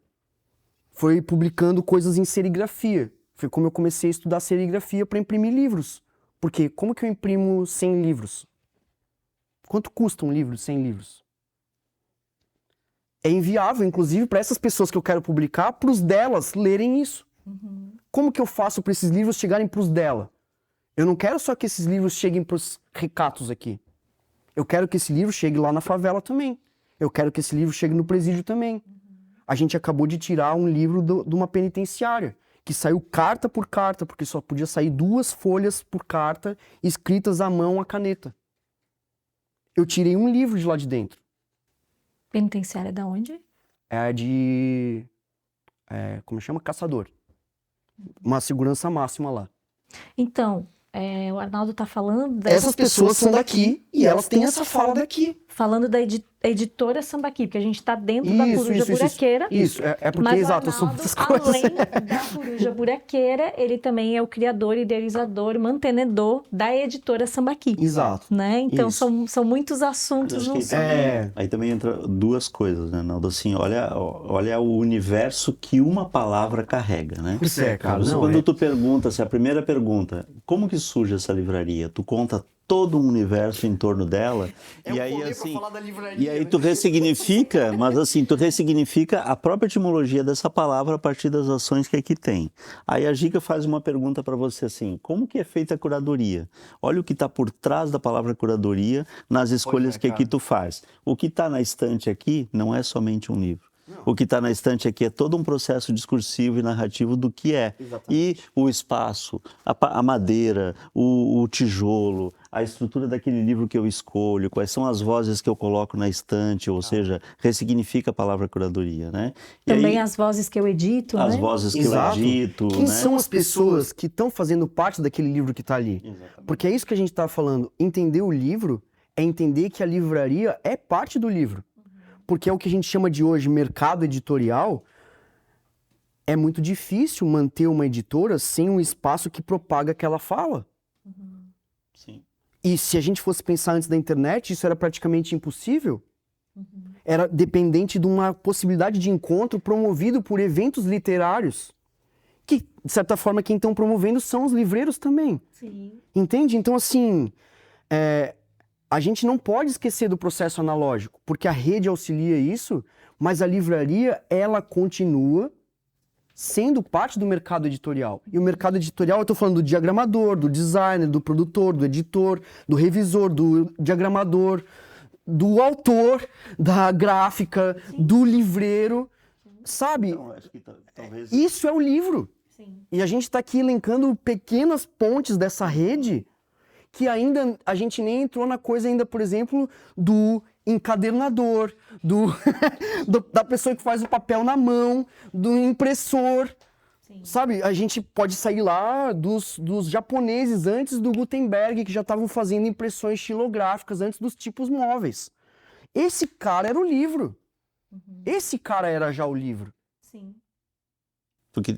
Foi publicando coisas em serigrafia. Foi como eu comecei a estudar serigrafia para imprimir livros. Porque como que eu imprimo 100 livros? Quanto custa um livro de 100 livros? É inviável, inclusive, para essas pessoas que eu quero publicar, para os delas lerem isso. Como que eu faço para esses livros chegarem para os dela? Eu não quero só que esses livros cheguem para os ricatos aqui. Eu quero que esse livro chegue lá na favela também. Eu quero que esse livro chegue no presídio também. A gente acabou de tirar um livro de uma penitenciária, que saiu carta por carta, porque só podia sair 2 folhas por carta, escritas à mão à caneta. Eu tirei um livro de lá de dentro. Penitenciária da onde? Como chama? Caçador. Uma segurança máxima lá. Então, o Arnaldo está falando Essas pessoas são daqui e elas têm essa fala daqui. Falando da editora Sambaqui, porque a gente está dentro da Coruja Buraqueira. Isso, porque, exato, eu sou muitas coisas. Além da Coruja Buraqueira, ele também é o criador, idealizador, mantenedor da editora Sambaqui. Exato. Né? Então, são muitos assuntos. Aí também entra 2 coisas, né, Naldo? Assim, olha o universo que uma palavra carrega, né? Cara, quando tu pergunta, a primeira pergunta, como que surge essa livraria? Tu conta todo um universo em torno dela, e aí assim, e aí tu ressignifica, mas assim, tu ressignifica a própria etimologia dessa palavra a partir das ações que aqui tem. Aí a Gica faz uma pergunta para você assim, como que é feita a curadoria? Olha o que está por trás da palavra curadoria nas escolhas que aqui tu faz. O que está na estante aqui não é somente um livro. O que está na estante aqui é todo um processo discursivo e narrativo do que é. Exatamente. E o espaço, a madeira, o tijolo, a estrutura daquele livro que eu escolho, quais são as vozes que eu coloco na estante, ou seja, ressignifica a palavra curadoria, né? E Também aí, as vozes que eu edito, as né? vozes que Exato. eu edito, Quem né? são as pessoas que estão fazendo parte daquele livro que está ali? Exatamente. Porque é isso que a gente está falando. Entender o livro é entender que a livraria é parte do livro. Porque é o que a gente chama de hoje mercado editorial. É muito difícil manter uma editora sem um espaço que propaga aquela fala. Sim. E se a gente fosse pensar antes da internet, isso era praticamente impossível. Era dependente de uma possibilidade de encontro promovido por eventos literários. Que, de certa forma, quem estão promovendo são os livreiros também. Sim. Entende? Então, assim, a gente não pode esquecer do processo analógico, porque a rede auxilia isso, mas a livraria, ela continua sendo parte do mercado editorial. E o mercado editorial, eu estou falando do diagramador, do designer, do produtor, do editor, do revisor, do diagramador, do autor, da gráfica, do livreiro, sabe? Então, acho que talvez... Isso é o livro. Sim. E a gente está aqui elencando pequenas pontes dessa rede que ainda a gente nem entrou na coisa ainda, por exemplo, do encadernador, da pessoa que faz o papel na mão, do impressor. Sim. Sabe, a gente pode sair lá dos japoneses antes do Gutenberg, que já estavam fazendo impressões xilográficas antes dos tipos móveis. Esse cara era o livro. Esse cara era já o livro. Sim. Porque,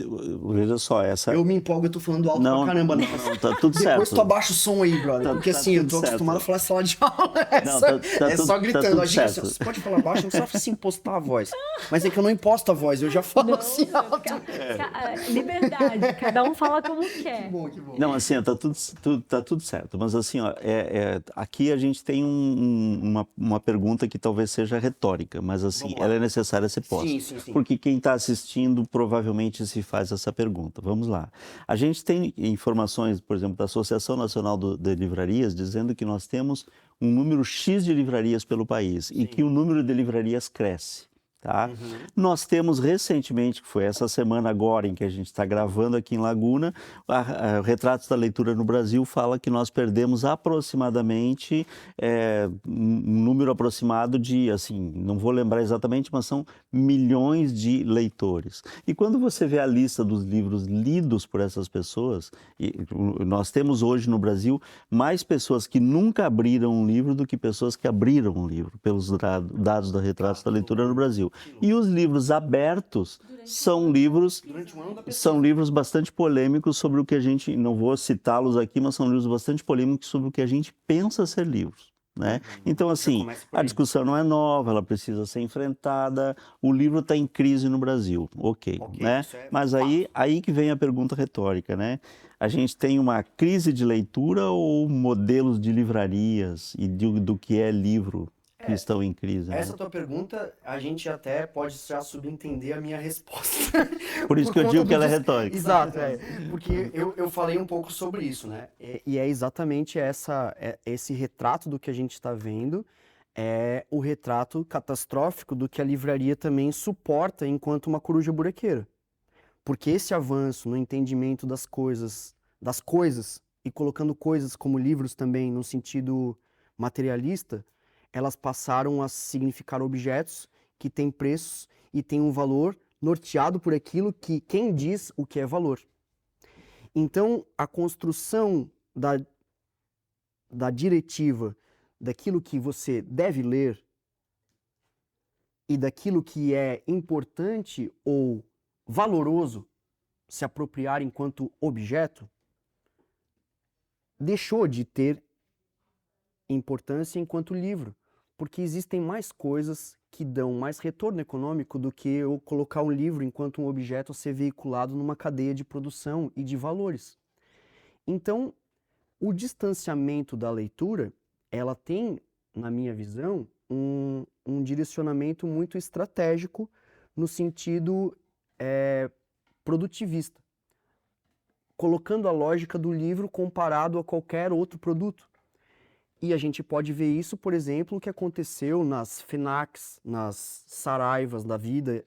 veja só, essa... Eu me empolgo, eu tô falando alto Não, pra caramba. não, tá tudo certo. Depois tu abaixa o som aí, brother. Tá- porque tá assim, eu tudo tô certo. acostumado a falar sala de aula. É, Não, só, tá é tudo- só tá gritando. tudo A gente, certo. você pode falar baixo, não precisa se impostar a voz. Mas é que eu não imposto a voz, eu já falo assim alto. Liberdade, cada um fala como quer. Que bom, que bom. Não, assim, ó, tá tudo certo. Mas assim, ó, aqui a gente tem uma pergunta que talvez seja retórica, mas assim, Vamos lá. ela é necessária ser posta. Sim, sim, sim. Porque quem está assistindo provavelmente se faz essa pergunta. Vamos lá. A gente tem informações, por exemplo, da Associação Nacional de Livrarias, dizendo que nós temos um número X de livrarias pelo país e que o número de livrarias cresce. Tá? Nós temos recentemente, que foi essa semana agora em que a gente está gravando aqui em Laguna, o Retratos da Leitura no Brasil fala que nós perdemos aproximadamente um número aproximado de, assim, não vou lembrar exatamente, mas são milhões de leitores. E quando você vê a lista dos livros lidos por essas pessoas, nós temos hoje no Brasil mais pessoas que nunca abriram um livro do que pessoas que abriram um livro, pelos dados da Retratos da Leitura no Brasil. E os livros abertos são livros bastante polêmicos sobre o que a gente, não vou citá-los aqui, mas são livros bastante polêmicos sobre o que a gente pensa ser livros, né? Então, assim, a discussão não é nova, ela precisa ser enfrentada, o livro está em crise no Brasil, ok, né? isso é Mas aí que vem a pergunta retórica, né? A gente tem uma crise de leitura ou modelos de livrarias e do que é livro que estão em crise, né? Essa tua pergunta, a gente até pode já subentender a minha resposta. Por isso que eu digo que ela é retórica. Exato, porque eu falei um pouco sobre isso, né? E é exatamente esse retrato do que a gente está vendo, é o retrato catastrófico do que a livraria também suporta enquanto uma coruja buraqueira. Porque esse avanço no entendimento das coisas, e colocando coisas como livros também no sentido materialista, elas passaram a significar objetos que têm preços e têm um valor norteado por aquilo que quem diz o que é valor. Então, a construção da diretiva daquilo que você deve ler e daquilo que é importante ou valoroso se apropriar enquanto objeto, deixou de ter importância enquanto livro. Porque existem mais coisas que dão mais retorno econômico do que eu colocar um livro enquanto um objeto a ser veiculado numa cadeia de produção e de valores. Então, o distanciamento da leitura, ela tem, na minha visão, um direcionamento muito estratégico no sentido produtivista, colocando a lógica do livro comparado a qualquer outro produto. E a gente pode ver isso, por exemplo, o que aconteceu nas FENACs, nas Saraivas da vida,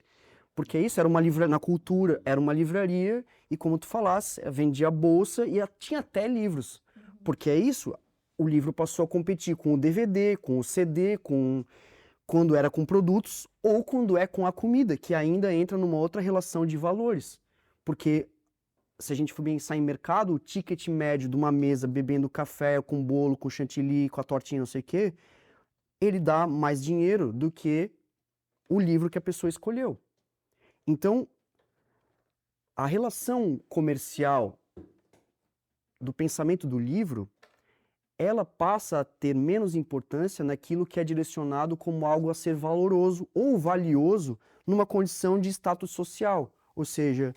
porque isso era uma livraria, na cultura, era uma livraria, e como tu falasse, vendia bolsa e tinha até livros. Porque é isso, o livro passou a competir com o DVD, com o CD, quando era com produtos ou quando é com a comida, que ainda entra numa outra relação de valores. Porque se a gente for pensar em mercado, o ticket médio de uma mesa bebendo café, com bolo, com chantilly, com a tortinha, não sei o quê, ele dá mais dinheiro do que o livro que a pessoa escolheu. Então, a relação comercial do pensamento do livro, ela passa a ter menos importância naquilo que é direcionado como algo a ser valoroso ou valioso numa condição de status social. Ou seja,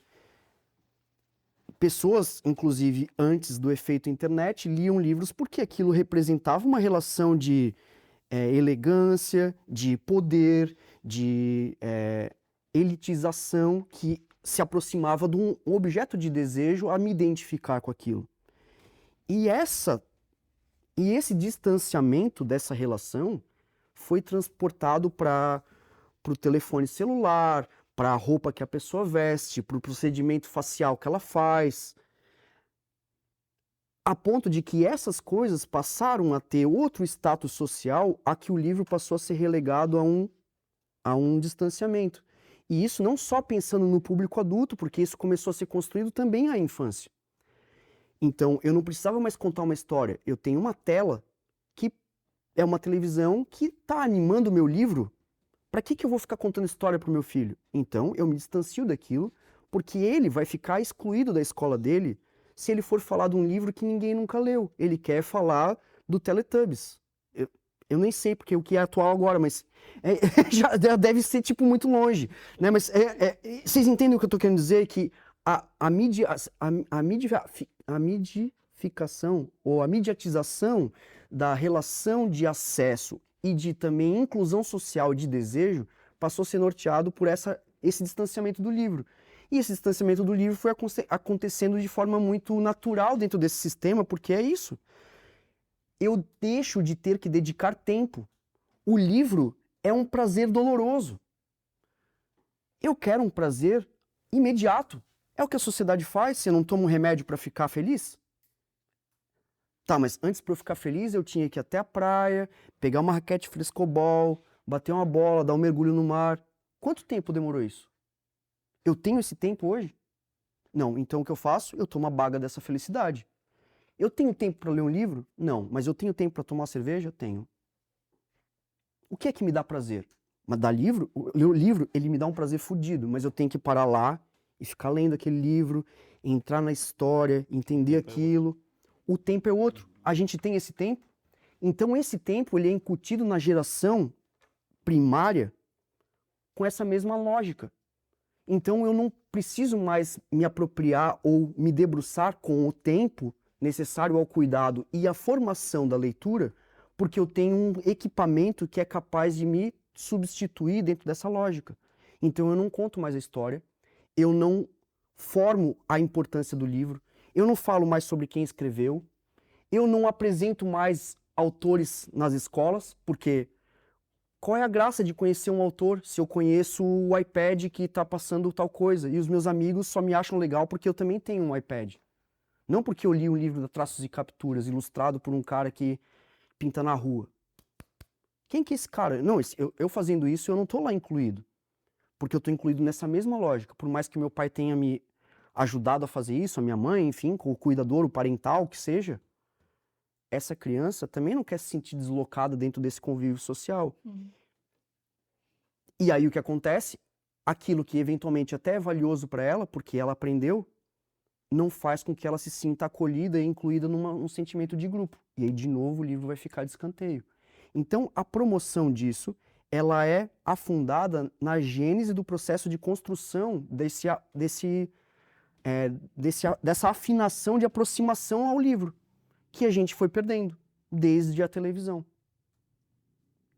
pessoas, inclusive antes do efeito internet, liam livros porque aquilo representava uma relação de elegância, de poder, de elitização que se aproximava de um objeto de desejo a me identificar com aquilo. E esse distanciamento dessa relação foi transportado para o telefone celular, para a roupa que a pessoa veste, para o procedimento facial que ela faz, a ponto de que essas coisas passaram a ter outro status social a que o livro passou a ser relegado a um distanciamento. E isso não só pensando no público adulto, porque isso começou a ser construído também à infância. Então, eu não precisava mais contar uma história. Eu tenho uma tela que é uma televisão que está animando o meu livro. Para que eu vou ficar contando história para o meu filho? Então, eu me distancio daquilo, porque ele vai ficar excluído da escola dele se ele for falar de um livro que ninguém nunca leu. Ele quer falar do Teletubbies. Eu nem sei porque o que é atual agora, mas já deve ser tipo muito longe, né? Mas vocês entendem o que eu estou querendo dizer? Que a midificação ou a mediatização da relação de acesso e de também inclusão social de desejo passou a ser norteado por esse distanciamento do livro. E esse distanciamento do livro foi acontecendo de forma muito natural dentro desse sistema, porque é isso. Eu deixo de ter que dedicar tempo. O livro é um prazer doloroso. Eu quero um prazer imediato. É o que a sociedade faz. Você não toma um remédio para ficar feliz? Tá, mas antes para eu ficar feliz eu tinha que ir até a praia, pegar uma raquete frescobol, bater uma bola, dar um mergulho no mar. Quanto tempo demorou isso? Eu tenho esse tempo hoje? Não, então o que eu faço? Eu tomo a baga dessa felicidade. Eu tenho tempo para ler um livro? Não, mas eu tenho tempo para tomar cerveja? Tenho. O que é que me dá prazer? Mas dar livro? Ler o livro, ele me dá um prazer fodido, mas eu tenho que parar lá e ficar lendo aquele livro, entrar na história, entender aquilo. O tempo é outro. A gente tem esse tempo. Então esse tempo ele é incutido na geração primária com essa mesma lógica. Então eu não preciso mais me apropriar ou me debruçar com o tempo necessário ao cuidado e à formação da leitura, porque eu tenho um equipamento que é capaz de me substituir dentro dessa lógica. Então eu não conto mais a história, eu não formo a importância do livro, eu não falo mais sobre quem escreveu, eu não apresento mais autores nas escolas, porque qual é a graça de conhecer um autor se eu conheço o iPad que está passando tal coisa e os meus amigos só me acham legal porque eu também tenho um iPad? Não porque eu li um livro de traços e capturas ilustrado por um cara que pinta na rua. Quem que é esse cara? Não, eu fazendo isso eu não estou lá incluído. Porque eu estou incluído nessa mesma lógica. Por mais que meu pai tenha me ajudado a fazer isso, a minha mãe, enfim, com o cuidador, o parental, que seja, essa criança também não quer se sentir deslocada dentro desse convívio social. E aí o que acontece? Aquilo que eventualmente até é valioso para ela, porque ela aprendeu, não faz com que ela se sinta acolhida e incluída num sentimento de grupo. E aí, de novo, o livro vai ficar de escanteio. Então, a promoção disso, ela é afundada na gênese do processo de construção dessa afinação de aproximação ao livro, que a gente foi perdendo desde a televisão.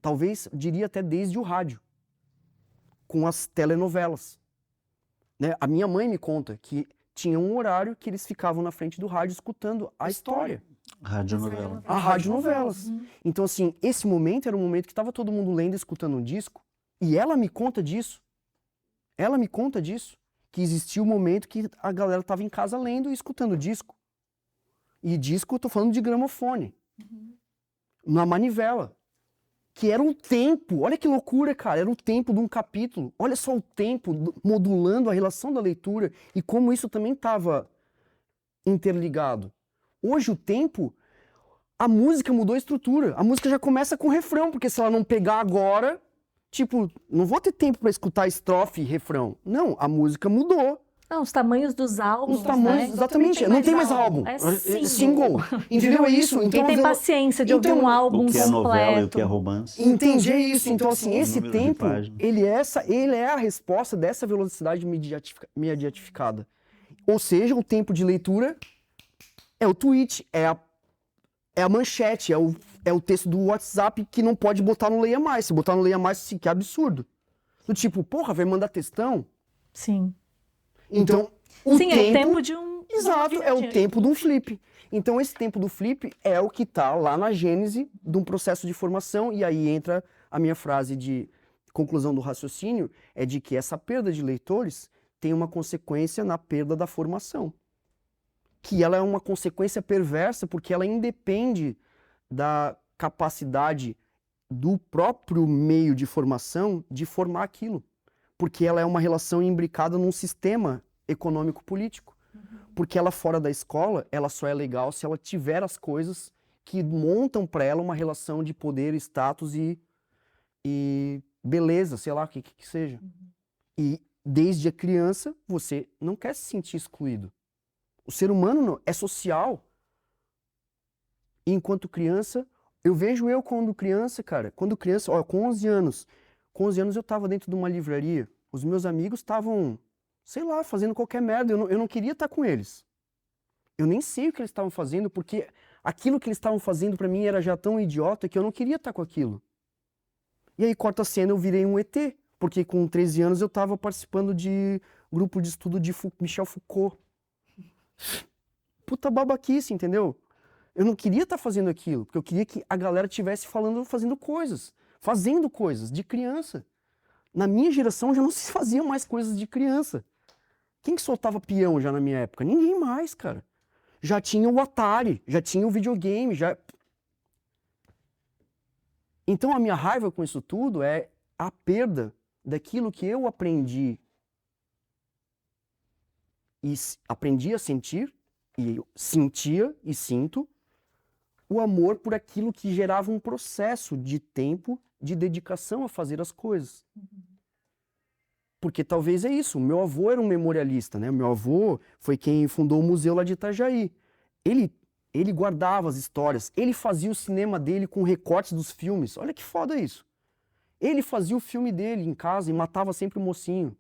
Talvez, diria até desde o rádio, com as telenovelas. Né? A minha mãe me conta que tinha um horário que eles ficavam na frente do rádio escutando a história. Radionovela. A radionovelas. Então, assim, esse momento era um momento que estava todo mundo lendo e escutando um disco, e ela me conta disso. Ela me conta disso. Que existia um momento que a galera estava em casa lendo e escutando disco. E disco, eu tô falando de gramofone. Na manivela. Que era um tempo, olha que loucura, cara, era o tempo de um capítulo. Olha só o tempo modulando a relação da leitura e como isso também estava interligado. Hoje o tempo, a música mudou a estrutura. A música já começa com refrão, porque se ela não pegar agora, tipo, não vou ter tempo para escutar estrofe e refrão. Não, a música mudou. Não, os tamanhos dos álbuns, Os tamanhos, né? exatamente. Não tem mais álbum. É Single. Entendeu? É isso. Então, Quem tem paciência de ouvir um álbum O que é completo. novela e o que é romance. Entendi isso. Então, assim, esse Número de tempo, páginas. ele é a resposta dessa velocidade mediatificada. Ou seja, o tempo de leitura é o tweet, é a manchete, é o texto do WhatsApp que não pode botar no Leia Mais. Se botar no Leia Mais, que absurdo. Do tipo, porra, vai mandar textão? Sim. Então, Sim, é o tempo de um... Exato, é o tempo de um flip. Então, esse tempo do flip é o que está lá na gênese de um processo de formação, e aí entra a minha frase de conclusão do raciocínio, é de que essa perda de leitores tem uma consequência na perda da formação. Que ela é uma consequência perversa, porque ela independe da capacidade do próprio meio de formação de formar aquilo. Porque ela é uma relação imbricada num sistema econômico-político. Porque ela fora da escola, ela só é legal se ela tiver as coisas que montam para ela uma relação de poder, status e beleza, sei lá, o que seja. E desde a criança, você não quer se sentir excluído. O ser humano é social. E enquanto criança, eu vejo eu quando criança, cara, ó, com 11 anos, eu estava dentro de uma livraria, os meus amigos estavam, sei lá, fazendo qualquer merda, eu não queria estar com eles. Eu nem sei o que eles estavam fazendo, porque aquilo que eles estavam fazendo pra mim era já tão idiota que eu não queria estar com aquilo. E aí, corta a cena, eu virei um ET, porque com 13 anos eu estava participando de grupo de estudo de Michel Foucault. Puta babaquice, entendeu? Eu não queria estar fazendo aquilo, porque eu queria que a galera estivesse fazendo coisas de criança. Na minha geração já não se fazia mais coisas de criança. Quem que soltava peão já na minha época? Ninguém mais, cara. Já tinha o Atari, já tinha o videogame, já... Então a minha raiva com isso tudo é a perda daquilo que eu aprendi e aprendi a sentir, e eu sentia e sinto, o amor por aquilo que gerava um processo de tempo, de dedicação a fazer as coisas. Porque talvez é isso, o meu avô era um memorialista, né? O meu avô foi quem fundou o museu lá de Itajaí. Ele guardava as histórias, ele fazia o cinema dele com recortes dos filmes. Olha que foda isso. Ele fazia o filme dele em casa e matava sempre o mocinho.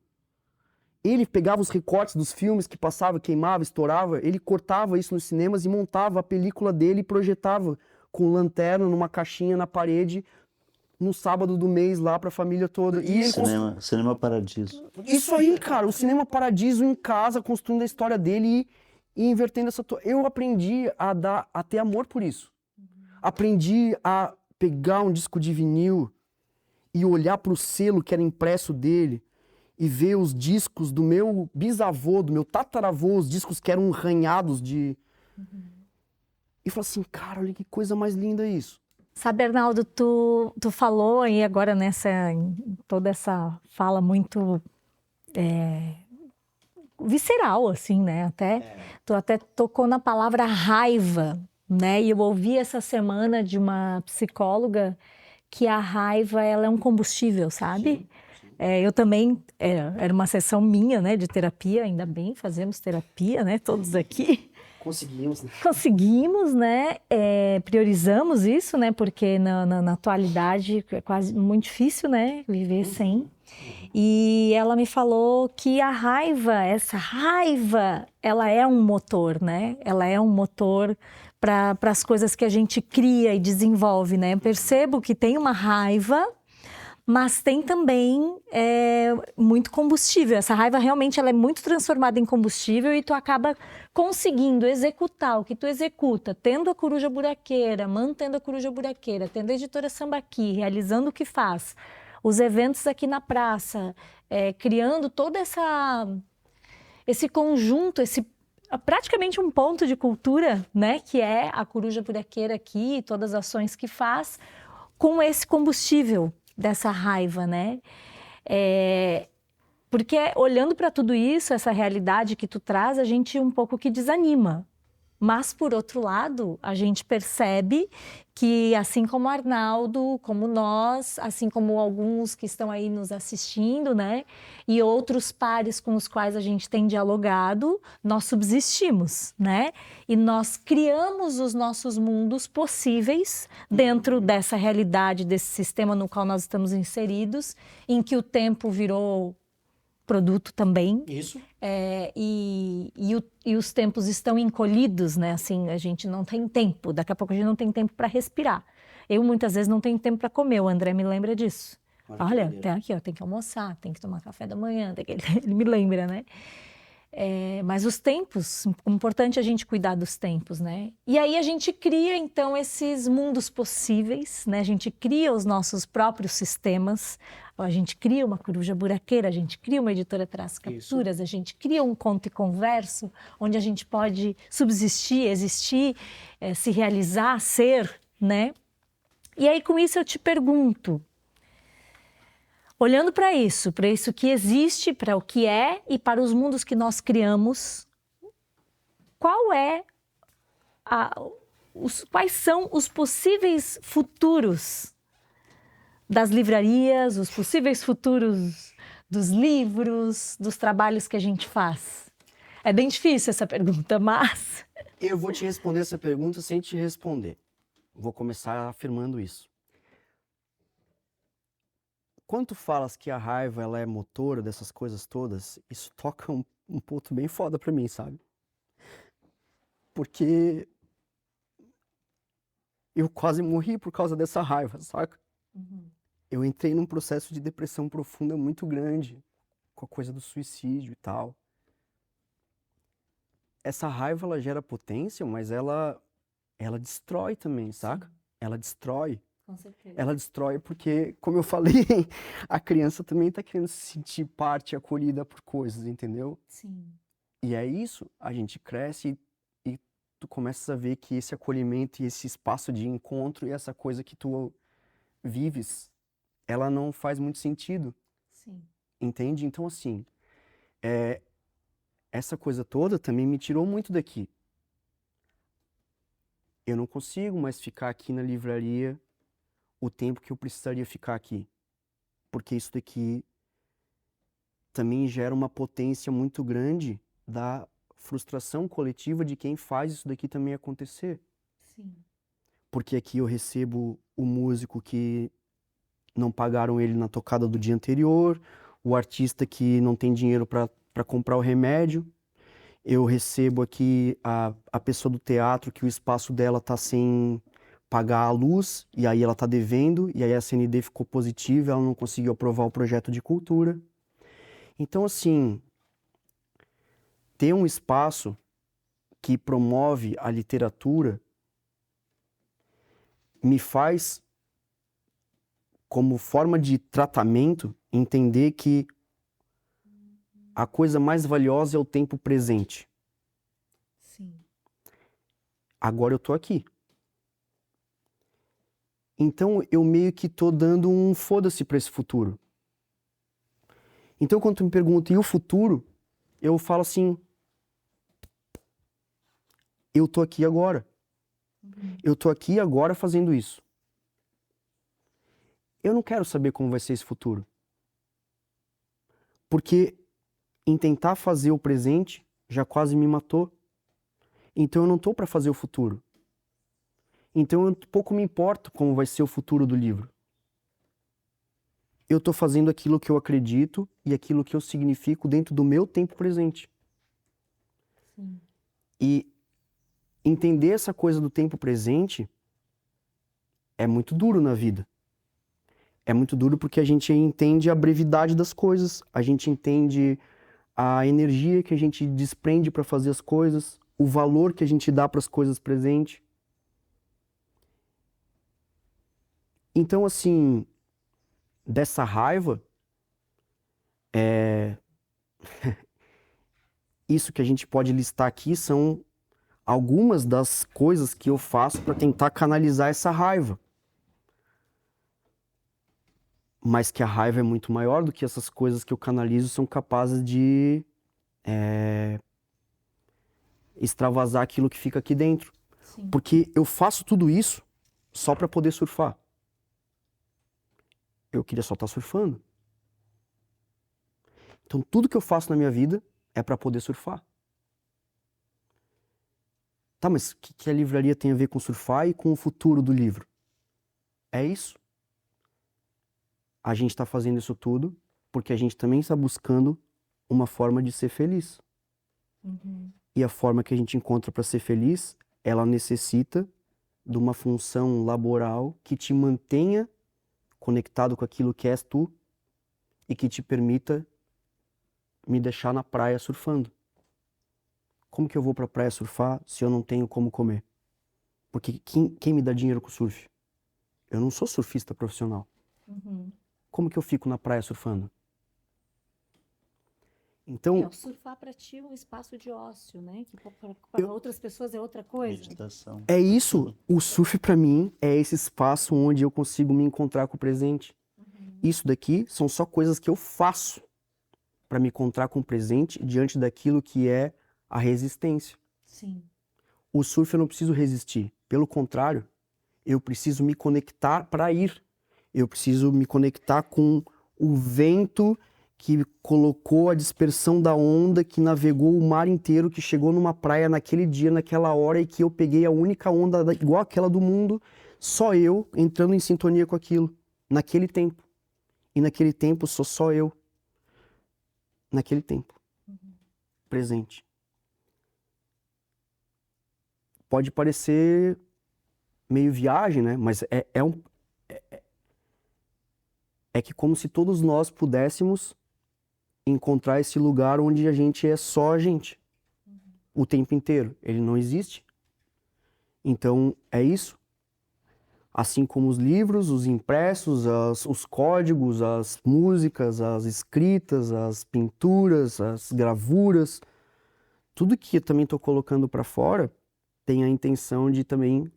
Ele pegava os recortes dos filmes que passava, queimava, estourava, ele cortava isso nos cinemas e montava a película dele e projetava com lanterna numa caixinha na parede no sábado do mês lá pra família toda. E Cinema Paradiso. Isso aí, cara, o Cinema Paradiso em casa, construindo a história dele e invertendo essa... Eu aprendi a ter amor por isso. Aprendi a pegar um disco de vinil e olhar pro selo que era impresso dele e ver os discos do meu bisavô, do meu tataravô, os discos que eram ranhados de... E falar assim, cara, olha que coisa mais linda isso. Sabe, Arnaldo, tu falou aí agora toda essa fala muito visceral, assim, né? Tu até tocou na palavra raiva, né? E eu ouvi essa semana de uma psicóloga que a raiva, ela é um combustível, sabe? Sim. Eu também, era uma sessão minha, né, de terapia, ainda bem, fazemos terapia, né, todos aqui. Conseguimos, né? Conseguimos, né? Priorizamos isso, né? Porque na atualidade é quase muito difícil, né? Viver sem. E ela me falou que essa raiva, ela é um motor, né? Ela é um motor para as coisas que a gente cria e desenvolve, né? Eu percebo que tem uma raiva, mas tem também muito combustível. Essa raiva realmente ela é muito transformada em combustível e tu acaba conseguindo executar o que tu executa, tendo a Coruja Buraqueira, mantendo a Coruja Buraqueira, tendo a Editora Sambaqui, realizando o que faz, os eventos aqui na praça, criando todo esse conjunto, praticamente um ponto de cultura, né? Que é a coruja buraqueira aqui, todas as ações que faz, com esse combustível dessa raiva, né? Porque olhando para tudo isso, essa realidade que tu traz, a gente um pouco que desanima. Mas, por outro lado, a gente percebe que, assim como o Arnaldo, como nós, assim como alguns que estão aí nos assistindo, né? E outros pares com os quais a gente tem dialogado, nós subsistimos, né? E nós criamos os nossos mundos possíveis dentro dessa realidade, desse sistema no qual nós estamos inseridos, em que o tempo virou produto também. Isso. E os tempos estão encolhidos, né? Assim, a gente não tem tempo. Daqui a pouco a gente não tem tempo para respirar. Eu muitas vezes não tenho tempo para comer. O André me lembra disso. Olha, tem aqui, ó, tem que almoçar, tem que tomar café da manhã. Ele me lembra, né? Mas os tempos, é importante a gente cuidar dos tempos, né? E aí a gente cria, então, esses mundos possíveis, né? A gente cria os nossos próprios sistemas, a gente cria uma coruja buraqueira, a gente cria uma editora Traço Capturas, a gente cria um conto e converso, onde a gente pode subsistir, existir, se realizar, ser, né? E aí, com isso, eu te pergunto, olhando para isso que existe, para o que é e para os mundos que nós criamos, quais são os possíveis futuros das livrarias, os possíveis futuros dos livros, dos trabalhos que a gente faz? É bem difícil essa pergunta, mas... Eu vou te responder essa pergunta sem te responder. Vou começar afirmando isso. Quando tu falas que a raiva ela é motora dessas coisas todas, isso toca um ponto bem foda pra mim, sabe? Porque eu quase morri por causa dessa raiva, saca? Uhum. Eu entrei num processo de depressão profunda muito grande, com a coisa do suicídio e tal. Essa raiva, ela gera potência, mas ela destrói também, saca? Sim. Ela destrói. Com certeza. Ela destrói porque, como eu falei, a criança também tá querendo se sentir parte, acolhida por coisas, entendeu? Sim. E é isso, a gente cresce e tu começas a ver que esse acolhimento e esse espaço de encontro e essa coisa que tu vives, ela não faz muito sentido. Sim. Entende? Então, assim, essa coisa toda também me tirou muito daqui. Eu não consigo mais ficar aqui na livraria o tempo que eu precisaria ficar aqui. Porque isso daqui também gera uma potência muito grande da frustração coletiva de quem faz isso daqui também acontecer. Sim. Porque aqui eu recebo o músico que não pagaram ele na tocada do dia anterior, o artista que não tem dinheiro para comprar o remédio. Eu recebo aqui a pessoa do teatro que o espaço dela tá sem pagar a luz, e aí ela tá devendo, e aí a CND ficou positiva, ela não conseguiu aprovar o projeto de cultura. Então, assim, ter um espaço que promove a literatura me faz, como forma de tratamento, entender que a coisa mais valiosa é o tempo presente. Sim. Agora eu tô aqui. Então eu meio que tô dando um foda-se pra esse futuro. Então quando tu me pergunta, e o futuro? Eu falo assim, eu tô aqui agora. Eu tô aqui agora fazendo isso. Eu não quero saber como vai ser esse futuro. Porque em tentar fazer o presente já quase me matou. Então eu não tô pra fazer o futuro. Então eu pouco me importo como vai ser o futuro do livro. Eu tô fazendo aquilo que eu acredito e aquilo que eu significo dentro do meu tempo presente. Sim. E entender essa coisa do tempo presente é muito duro na vida. É muito duro porque a gente entende a brevidade das coisas, a gente entende a energia que a gente desprende para fazer as coisas, o valor que a gente dá para as coisas presentes. Então, assim, dessa raiva, isso que a gente pode listar aqui são algumas das coisas que eu faço para tentar canalizar essa raiva. Mas que a raiva é muito maior do que essas coisas que eu canalizo são capazes de extravasar aquilo que fica aqui dentro. Sim. Porque eu faço tudo isso só para poder surfar. Eu queria só estar surfando. Então tudo que eu faço na minha vida é para poder surfar. Tá, mas o que a livraria tem a ver com surfar e com o futuro do livro? É isso. A gente está fazendo isso tudo porque a gente também está buscando uma forma de ser feliz. Uhum. E a forma que a gente encontra para ser feliz, ela necessita de uma função laboral que te mantenha conectado com aquilo que és tu e que te permita me deixar na praia surfando. Como que eu vou para a praia surfar se eu não tenho como comer? Porque quem me dá dinheiro com o surf? Eu não sou surfista profissional. Uhum. Como que eu fico na praia surfando? Então, O surfar para ti é um espaço de ócio, né? Que para outras pessoas é outra coisa. Meditação. é isso. O surf para mim é esse espaço onde eu consigo me encontrar com o presente. Isso daqui são só coisas que eu faço para me encontrar com o presente diante daquilo que é a resistência. Sim. O surf eu não preciso resistir. Pelo contrário, eu preciso me conectar para ir. Eu preciso me conectar com o vento que colocou a dispersão da onda, que navegou o mar inteiro, que chegou numa praia naquele dia, naquela hora, e que eu peguei a única onda igual àquela do mundo, só eu entrando em sintonia com aquilo, naquele tempo. E naquele tempo sou só eu. Naquele tempo. Presente. Pode parecer meio viagem, né? Mas é que como se todos nós pudéssemos encontrar esse lugar onde a gente é só a gente. O tempo inteiro. Ele não existe. Então, é isso. Assim como os livros, os impressos, os códigos, as músicas, as escritas, as pinturas, as gravuras, tudo que eu também estou colocando para fora tem a intenção de também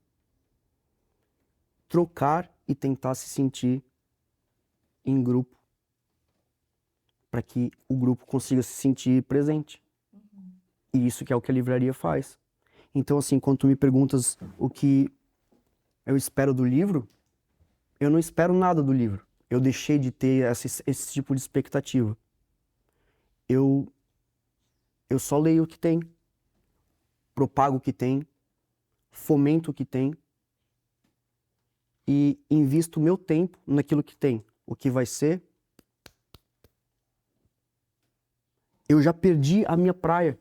trocar e tentar se sentir em grupo, para que o grupo consiga se sentir presente. E isso que é o que a livraria faz. Então, assim, quando tu me perguntas o que eu espero do livro, eu não espero nada do livro. Eu deixei de ter esse tipo de expectativa. Eu só leio o que tem, propago o que tem, fomento o que tem e invisto o meu tempo naquilo que tem. O que vai ser? Eu já perdi a minha praia.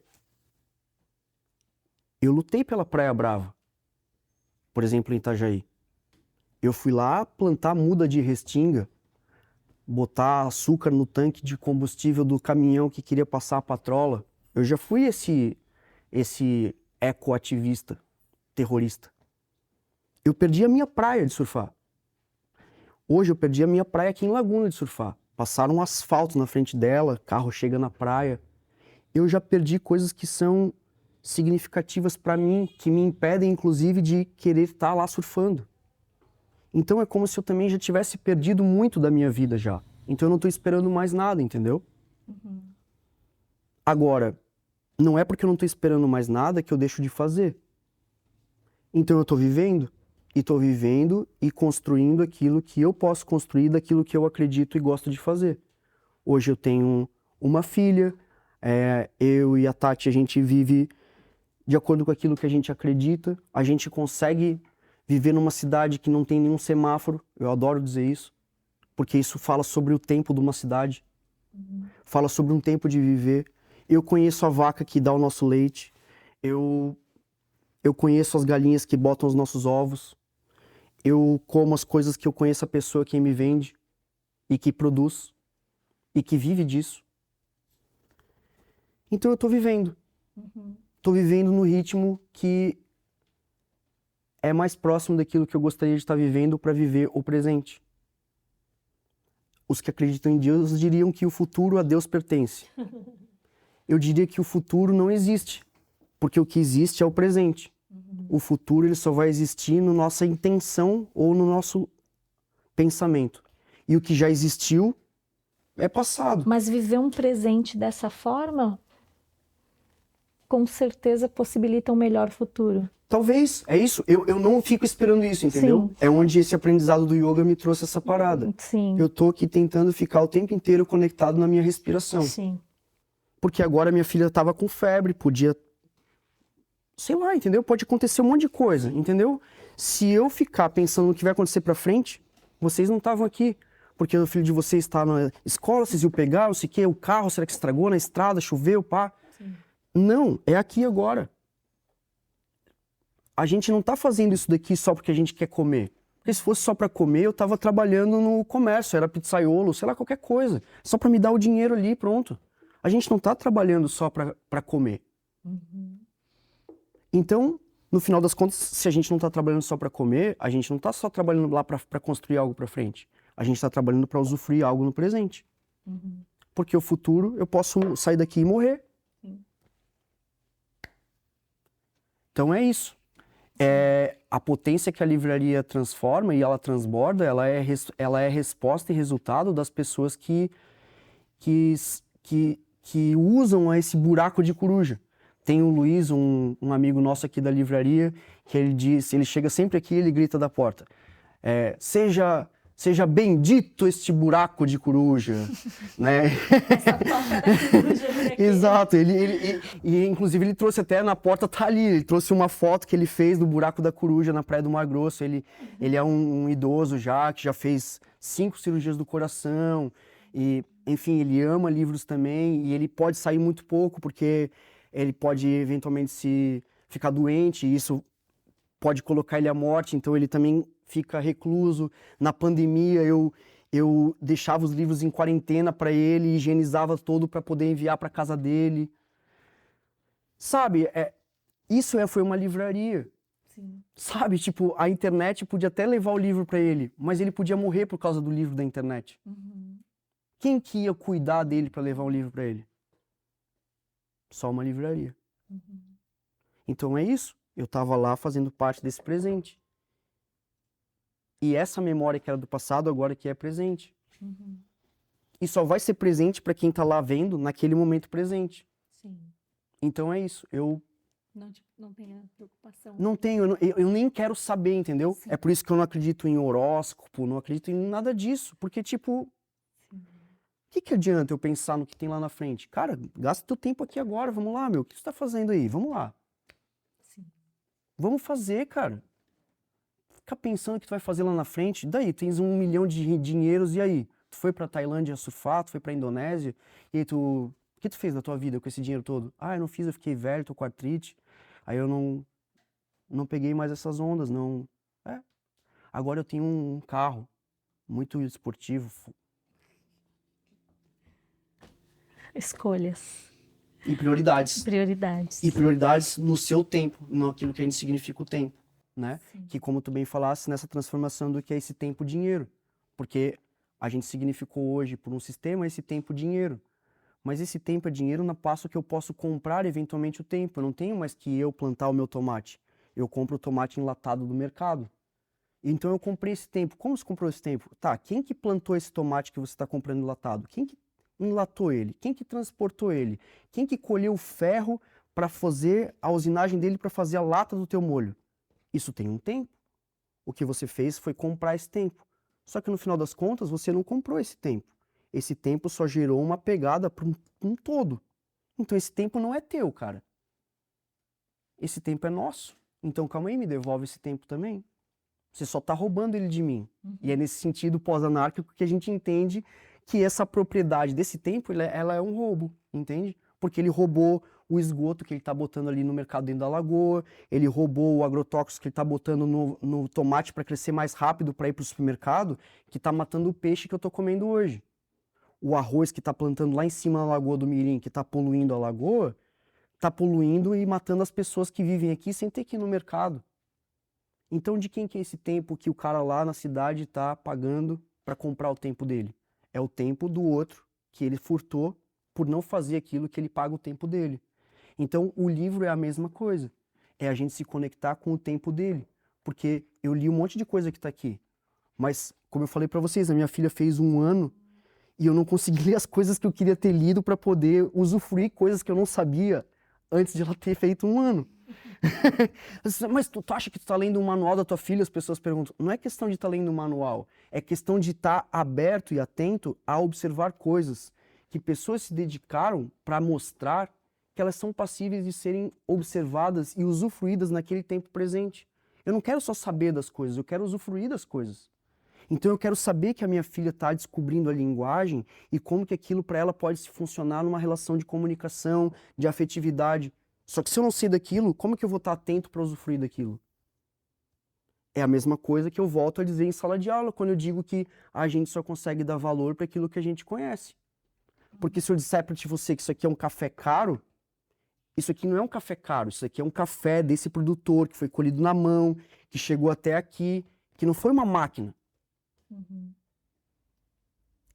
Eu lutei pela Praia Brava, por exemplo, em Itajaí. Eu fui lá plantar muda de restinga, botar açúcar no tanque de combustível do caminhão que queria passar a patrola. Eu já fui esse ecoativista, terrorista. Eu perdi a minha praia de surfar. Hoje eu perdi a minha praia aqui em Laguna de surfar. Passaram um asfalto na frente dela, carro chega na praia. Eu já perdi coisas que são significativas para mim, que me impedem, inclusive, de querer estar lá surfando. Então é como se eu também já tivesse perdido muito da minha vida já. Então eu não estou esperando mais nada, entendeu? Agora, não é porque eu não estou esperando mais nada que eu deixo de fazer. Então eu estou vivendo. E estou vivendo e construindo aquilo que eu posso construir daquilo que eu acredito e gosto de fazer. Hoje eu tenho uma filha, eu e a Tati, a gente vive de acordo com aquilo que a gente acredita, a gente consegue viver numa cidade que não tem nenhum semáforo, eu adoro dizer isso, porque isso fala sobre o tempo de uma cidade, fala sobre um tempo de viver. Eu conheço a vaca que dá o nosso leite, eu conheço as galinhas que botam os nossos ovos, eu como as coisas que eu conheço a pessoa que me vende e que produz e que vive disso. Então eu tô vivendo. Tô vivendo no ritmo que é mais próximo daquilo que eu gostaria de estar vivendo para viver o presente. Os que acreditam em Deus diriam que o futuro a Deus pertence. eu diria que o futuro não existe, porque o que existe é o presente. O futuro ele só vai existir na nossa intenção ou no nosso pensamento. E o que já existiu é passado. Mas viver um presente dessa forma, com certeza possibilita um melhor futuro. Talvez, é isso. Eu não fico esperando isso, entendeu? Sim. É onde esse aprendizado do yoga me trouxe essa parada. Sim. Eu tô aqui tentando ficar o tempo inteiro conectado na minha respiração. Sim. Porque agora minha filha tava com febre, podia... Sei lá, entendeu? Pode acontecer um monte de coisa, entendeu? Se eu ficar pensando no que vai acontecer pra frente, vocês não estavam aqui. Porque o filho de vocês está na escola, vocês iam pegar, não sei o quê, o carro, será que estragou na estrada, choveu, pá? Sim. Não, é aqui agora. A gente não tá fazendo isso daqui só porque a gente quer comer. Porque se fosse só para comer, eu tava trabalhando no comércio, era pizzaiolo, sei lá, qualquer coisa. Só para me dar o dinheiro ali, pronto. A gente não tá trabalhando só para comer. Então, no final das contas, se a gente não tá trabalhando só para comer, a gente não tá só trabalhando lá para construir algo para frente. A gente tá trabalhando para usufruir algo no presente. Porque o futuro, eu posso sair daqui e morrer. Então é isso. A potência que a livraria transforma e ela transborda, ela é resposta e resultado das pessoas que usam esse buraco de coruja. Tem o Luiz, um amigo nosso aqui da livraria, que ele chega sempre aqui e ele grita da porta, seja bendito este buraco de coruja, né? Essa toca da coruja por aqui. Exato, e inclusive ele trouxe até na porta, tá ali, ele trouxe uma foto que ele fez do buraco da coruja na Praia do Mar Grosso. Ele é um idoso já, que já fez 5 cirurgias do coração, e enfim, ele ama livros também, e ele pode sair muito pouco, porque ele pode eventualmente ficar doente, e isso pode colocar ele à morte, então ele também fica recluso. Na pandemia, eu deixava os livros em quarentena para ele, higienizava todo para poder enviar para casa dele. Sabe, isso foi uma livraria. Sim. Sabe, tipo, a internet podia até levar o livro para ele, mas ele podia morrer por causa do livro da internet. Quem que ia cuidar dele para levar um livro para ele? Só uma livraria. Então é isso. Eu estava lá fazendo parte desse presente. E essa memória que era do passado, agora que é presente. E só vai ser presente para quem está lá vendo naquele momento presente. Sim. Então é isso. Eu Não tenha preocupação. não tenho, eu nem quero saber, entendeu? Sim. É por isso que eu não acredito em horóscopo, não acredito em nada disso. Porque, tipo, o que adianta eu pensar no que tem lá na frente? Cara, gasta teu tempo aqui agora, vamos lá, meu. O que você tá fazendo aí? Vamos lá. Sim. Vamos fazer, cara. Ficar pensando o que tu vai fazer lá na frente, daí tens 1 milhão de dinheiros, e aí? Tu foi pra Tailândia surfar, tu foi pra Indonésia, e aí o que tu fez da tua vida com esse dinheiro todo? Eu não fiz, eu fiquei velho, tô com artrite, aí eu não peguei mais essas ondas, não. Agora eu tenho um carro muito esportivo. Escolhas. E prioridades. Prioridades. E prioridades no seu tempo, naquilo que a gente significa o tempo, né? Sim. Que, como tu bem falasse, nessa transformação do que é esse tempo dinheiro. Porque a gente significou hoje por um sistema esse tempo dinheiro. Mas esse tempo é dinheiro na passo que eu posso comprar eventualmente o tempo. Eu não tenho mais que eu plantar o meu tomate. Eu compro o tomate enlatado do mercado. Então eu comprei esse tempo. Como você comprou esse tempo? Tá, quem que plantou esse tomate que você está comprando enlatado? Quem que enlatou ele? Quem que transportou ele? Quem que colheu o ferro para fazer a usinagem dele para fazer a lata do teu molho? Isso tem um tempo. O que você fez foi comprar esse tempo. Só que no final das contas você não comprou esse tempo. Esse tempo só gerou uma pegada para um todo. Então esse tempo não é teu, cara. Esse tempo é nosso. Então calma aí, me devolve esse tempo também. Você só está roubando ele de mim. E é nesse sentido pós-anárquico que a gente entende que essa propriedade desse tempo, ela é um roubo, entende? Porque ele roubou o esgoto que ele está botando ali no mercado dentro da lagoa, ele roubou o agrotóxico que ele está botando no tomate para crescer mais rápido para ir para o supermercado, que está matando o peixe que eu estou comendo hoje. O arroz que está plantando lá em cima na Lagoa do Mirim, que está poluindo a lagoa, está poluindo e matando as pessoas que vivem aqui sem ter que ir no mercado. Então de quem que é esse tempo que o cara lá na cidade está pagando para comprar o tempo dele? É o tempo do outro que ele furtou por não fazer aquilo que ele paga o tempo dele. Então, o livro é a mesma coisa. É a gente se conectar com o tempo dele. Porque eu li um monte de coisa que está aqui. Mas, como eu falei para vocês, a minha filha fez 1 ano e eu não consegui ler as coisas que eu queria ter lido para poder usufruir coisas que eu não sabia antes de ela ter feito 1 ano. Mas tu acha que tu tá lendo um manual da tua filha? As pessoas perguntam. Não é questão de estar lendo um manual. É questão de estar aberto e atento a observar coisas que pessoas se dedicaram para mostrar que elas são passíveis de serem observadas e usufruídas naquele tempo presente. Eu não quero só saber das coisas, eu quero usufruir das coisas. Então eu quero saber que a minha filha está descobrindo a linguagem e como que aquilo para ela pode se funcionar numa relação de comunicação, de afetividade. Só que se eu não sei daquilo, como que eu vou estar atento para usufruir daquilo? É a mesma coisa que eu volto a dizer em sala de aula, quando eu digo que a gente só consegue dar valor para aquilo que a gente conhece. Porque se eu disser para você que isso aqui é um café caro, isso aqui não é um café caro, isso aqui é um café desse produtor que foi colhido na mão, que chegou até aqui, que não foi uma máquina.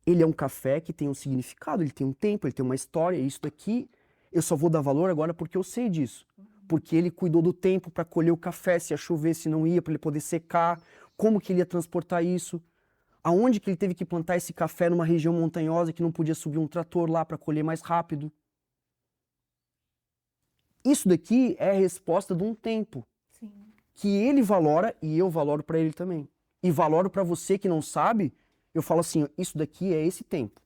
Ele é um café que tem um significado, ele tem um tempo, ele tem uma história, e isso daqui eu só vou dar valor agora porque eu sei disso. Porque ele cuidou do tempo para colher o café, se ia chover, se não ia, para ele poder secar, como que ele ia transportar isso, aonde que ele teve que plantar esse café numa região montanhosa que não podia subir um trator lá para colher mais rápido. Isso daqui é a resposta de um tempo. Sim. Que ele valora e eu valoro para ele também. E valoro para você que não sabe, eu falo assim, ó, isso daqui é esse tempo.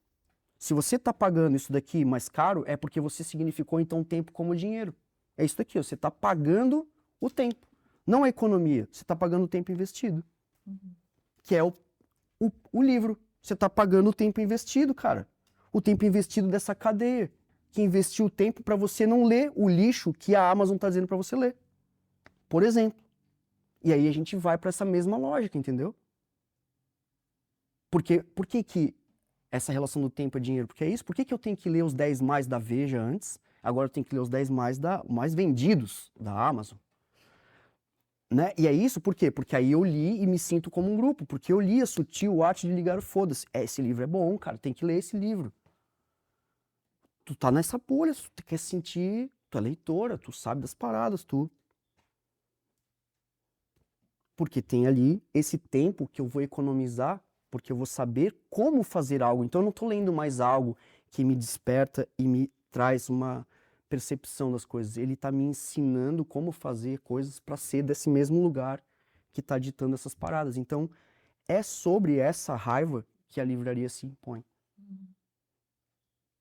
Se você está pagando isso daqui mais caro, é porque você significou então o tempo como dinheiro. É isso daqui, ó, você está pagando o tempo. Não a economia, você está pagando o tempo investido. Que é o livro. Você está pagando o tempo investido, cara. O tempo investido dessa cadeia. Que investiu o tempo para você não ler o lixo que a Amazon está dizendo para você ler. Por exemplo. E aí a gente vai para essa mesma lógica, entendeu? Por que que essa relação do tempo é dinheiro? Porque é isso. Por que eu tenho que ler os 10 mais da Veja antes? Agora eu tenho que ler os 10 mais vendidos da Amazon. Né? E é isso por quê? Porque aí eu li e me sinto como um grupo. Porque eu li A Sutil Arte de Ligar o Foda-se. Esse livro é bom, cara. Tem que ler esse livro. Tu tá nessa bolha, tu quer sentir, tu é leitora, tu sabe das paradas, tu... Porque tem ali esse tempo que eu vou economizar, porque eu vou saber como fazer algo. Então eu não tô lendo mais algo que me desperta e me traz uma percepção das coisas. Ele tá me ensinando como fazer coisas para ser desse mesmo lugar que tá ditando essas paradas. Então é sobre essa raiva que a livraria se impõe.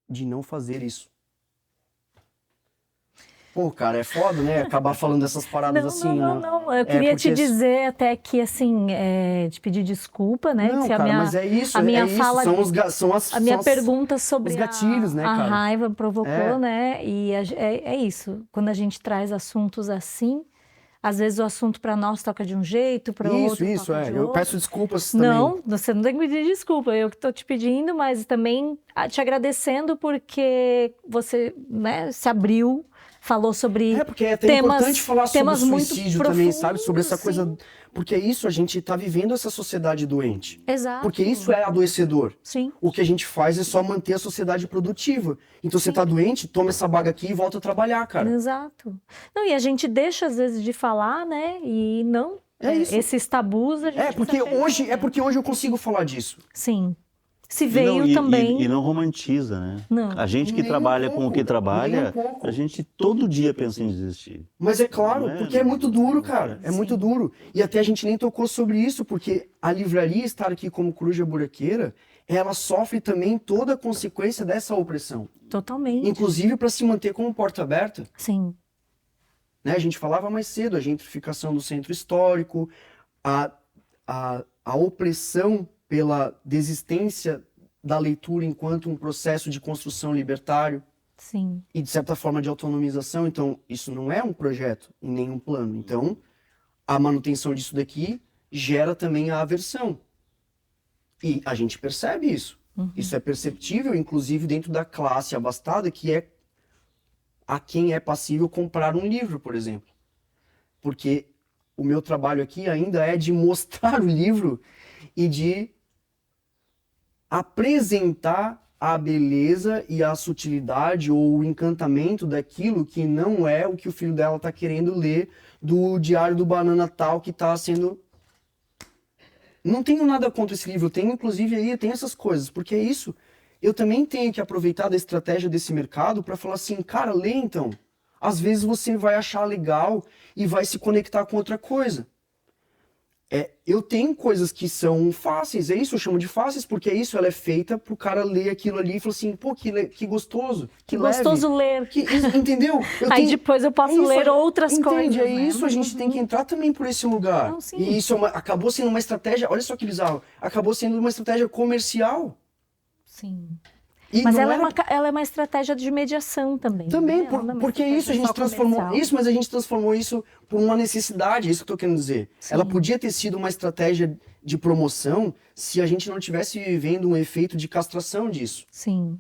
De não fazer isso. Pô, cara, é foda, né? Acabar falando dessas paradas assim. Não. Eu queria te dizer até que, assim, te pedir desculpa, né? Não, cara, mas é isso. A minha isso. fala, a minha pergunta sobre os gatilhos, né, a cara? raiva provocou, né? E é isso. Quando a gente traz assuntos assim, às vezes o assunto para nós toca de um jeito, para outro Isso, toca de outro. Eu peço desculpas também. Não, você não tem que pedir desculpa, eu que estou te pedindo, mas também te agradecendo porque você, né, se abriu, falou sobre porque é até temas, importante falar sobre o suicídio também, sabe? Sobre essa sim. coisa... Porque é isso, a gente tá vivendo essa sociedade doente. Exato. Porque isso é adoecedor. Sim. O que a gente faz é só manter a sociedade produtiva. Então você tá doente, toma essa baga aqui e volta a trabalhar, cara. Exato. Não, e a gente deixa às vezes de falar, né? E não... isso. Esses tabus a gente porque hoje eu consigo falar disso. Sim. Se veio também... E não romantiza, né? Não. A gente que trabalha com o que trabalha, a gente todo dia pensa em desistir. Mas é claro, porque é muito duro, cara. É muito duro. E até a gente nem tocou sobre isso, porque a livraria estar aqui como coruja buraqueira, ela sofre também toda a consequência dessa opressão. Totalmente. Inclusive para se manter como porta aberta. Sim. Né? A gente falava mais cedo, a gentrificação do centro histórico, a opressão pela desistência da leitura enquanto um processo de construção libertário. Sim. E, de certa forma, de autonomização. Então, isso não é um projeto em nenhum plano. Então, a manutenção disso daqui gera também a aversão. E a gente percebe isso. Isso é perceptível, inclusive, dentro da classe abastada, que é a quem é passível comprar um livro, por exemplo. Porque o meu trabalho aqui ainda é de mostrar o livro e de apresentar a beleza e a sutilidade ou o encantamento daquilo que não é o que o filho dela tá querendo ler do Diário do Banana tal que tá sendo... Não tenho nada contra esse livro, eu tenho inclusive aí, eu tenho essas coisas, porque é isso. Eu também tenho que aproveitar da estratégia desse mercado para falar assim, cara, lê então. Às vezes você vai achar legal e vai se conectar com outra coisa. Eu tenho coisas que são fáceis, é isso, eu chamo de fáceis, porque é isso, ela é feita pro cara ler aquilo ali e falar assim, pô, que gostoso, que leve. Gostoso ler. Entendeu? Aí depois eu posso ler outras entende, coisas. É isso, a gente tem que entrar também por esse lugar. Não, sim. E isso acabou sendo uma estratégia, olha só que bizarro, acabou sendo uma estratégia comercial. Sim. E Mas não ela é uma estratégia de mediação também. também, né? Ela não é uma porque isso, a estratégia gente só transformou comercial. isso, mas a gente transformou isso por uma necessidade, é isso que eu tô querendo dizer. Sim. Ela podia ter sido uma estratégia de promoção se a gente não tivesse vivendo um efeito de castração disso. Sim.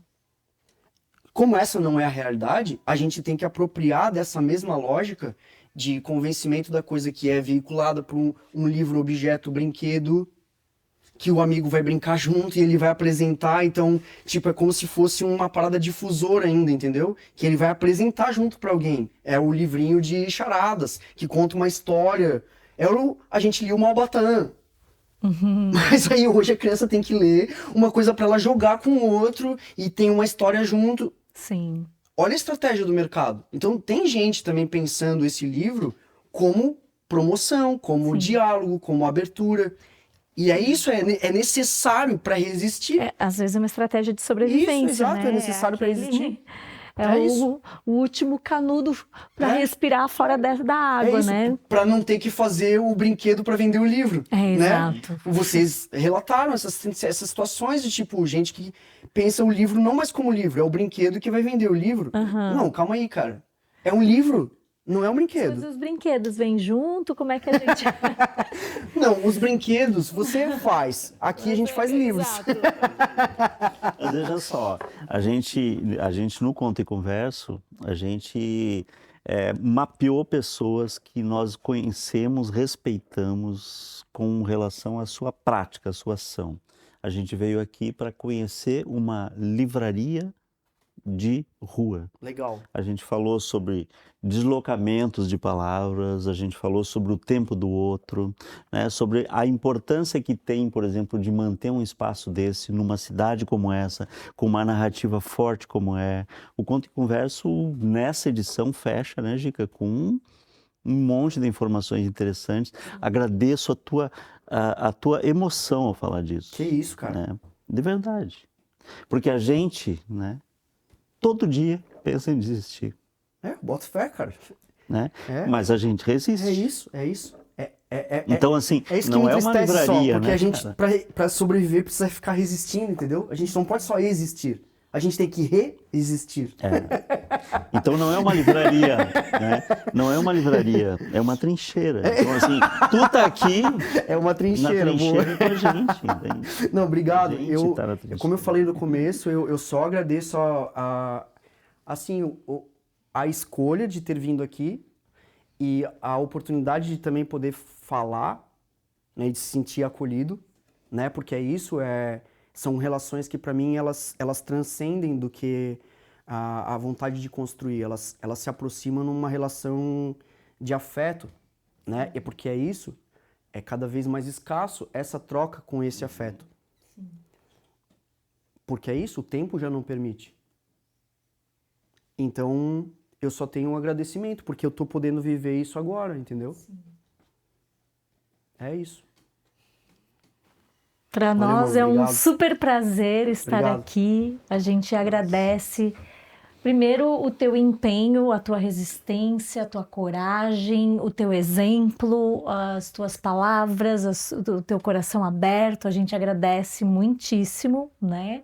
Como essa não é a realidade, a gente tem que apropriar dessa mesma lógica de convencimento da coisa que é veiculada por um livro, objeto, brinquedo, que o amigo vai brincar junto e ele vai apresentar, então, tipo, é como se fosse uma parada difusora ainda, entendeu? Que ele vai apresentar junto pra alguém. É o livrinho de charadas, que conta uma história. A gente lia o Malbatã. Mas aí hoje a criança tem que ler uma coisa pra ela jogar com o outro e tem uma história junto. Sim. Olha a estratégia do mercado. Então tem gente também pensando esse livro como promoção, como diálogo, como abertura. E é isso, é necessário para resistir. Às vezes é uma estratégia de sobrevivência, Isso, exato, né? é necessário para resistir. O último canudo para respirar fora da água, né? Para não ter que fazer o brinquedo para vender o livro. Né? Exato. Vocês relataram essas situações de tipo, gente que pensa o livro não mais como livro, é o brinquedo que vai vender o livro. Não, calma aí, cara. É um livro. Não é um brinquedo. Mas os brinquedos vêm junto? Como é que a gente... Não, os brinquedos você faz. Aqui a gente faz livros. Mas veja só, a gente no Conto e Converso, a gente mapeou pessoas que nós conhecemos, respeitamos com relação à sua prática, à sua ação. A gente veio aqui para conhecer uma livraria de rua. Legal. A gente falou sobre deslocamentos de palavras, a gente falou sobre o tempo do outro, né? Sobre a importância que tem, por exemplo, de manter um espaço desse numa cidade como essa, com uma narrativa forte como é. O Conto e Converso, nessa edição, fecha, né, Gica, com um monte de informações interessantes. Agradeço a tua emoção ao falar disso. Que isso, cara. Né? De verdade. Porque a gente, né, todo dia pensa em desistir. Bota fé, cara. Né? Mas a gente resiste. É isso. Então, assim, isso não é uma livraria, só, porque né, a gente, cara? pra sobreviver, precisa ficar resistindo, entendeu? A gente não pode só existir. A gente tem que resistir. Então não é uma livraria, né? Não é uma livraria, é uma trincheira. Então, assim, tu tá aqui é uma trincheira, na trincheira com a gente. Entende? Não, obrigado. Tá, Como eu falei no começo, eu só agradeço a escolha de ter vindo aqui e a oportunidade de também poder falar, né, de se sentir acolhido, né? Porque é isso, são relações que para mim elas transcendem do que a vontade de construir, elas se aproximam numa relação de afeto, né? E porque é isso, é cada vez mais escasso essa troca com esse afeto. Sim. Porque é isso, o tempo já não permite. Então, eu só tenho um agradecimento, porque eu tô podendo viver isso agora, entendeu? Sim. É isso. Para nós é um super prazer estar aqui. A gente agradece, primeiro, o teu empenho, a tua resistência, a tua coragem, o teu exemplo, as tuas palavras, o teu coração aberto. A gente agradece muitíssimo, né?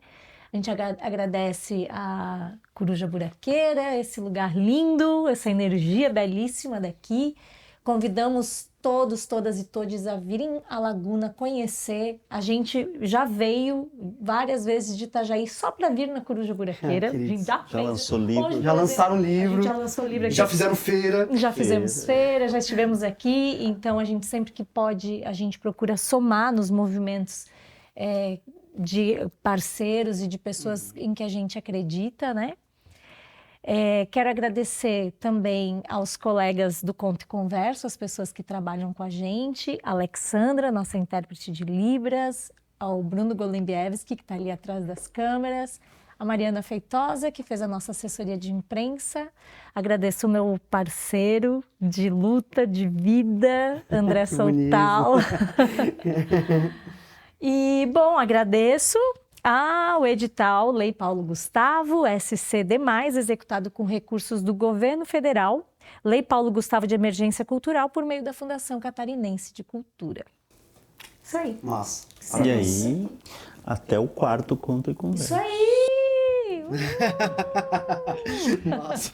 A gente agradece a Coruja Buraqueira, esse lugar lindo, essa energia belíssima daqui. Convidamos todos, todas e todes a virem à Laguna conhecer. A gente já veio várias vezes de Itajaí só para vir na Coruja Buraqueira. A gente já lançou livro. Já lançaram livro. A gente já lançou livro aqui. Já fizeram feira. Já fizemos feira, já estivemos aqui. Então, a gente sempre que pode, a gente procura somar nos movimentos de parceiros e de pessoas em que a gente acredita, né? Quero agradecer também aos colegas do Conto e Converso, as pessoas que trabalham com a gente, a Alexandra, nossa intérprete de Libras, ao Bruno Golembiewski, que está ali atrás das câmeras, a Mariana Feitosa, que fez a nossa assessoria de imprensa. Agradeço o meu parceiro de luta, de vida, André Soltal. E, bom, agradeço ao edital Lei Paulo Gustavo, SCD+, executado com recursos do Governo Federal, Lei Paulo Gustavo de Emergência Cultural, por meio da Fundação Catarinense de Cultura. Isso aí. Nossa. E aí, até o quarto Conto e Conversa. Isso aí! Nossa.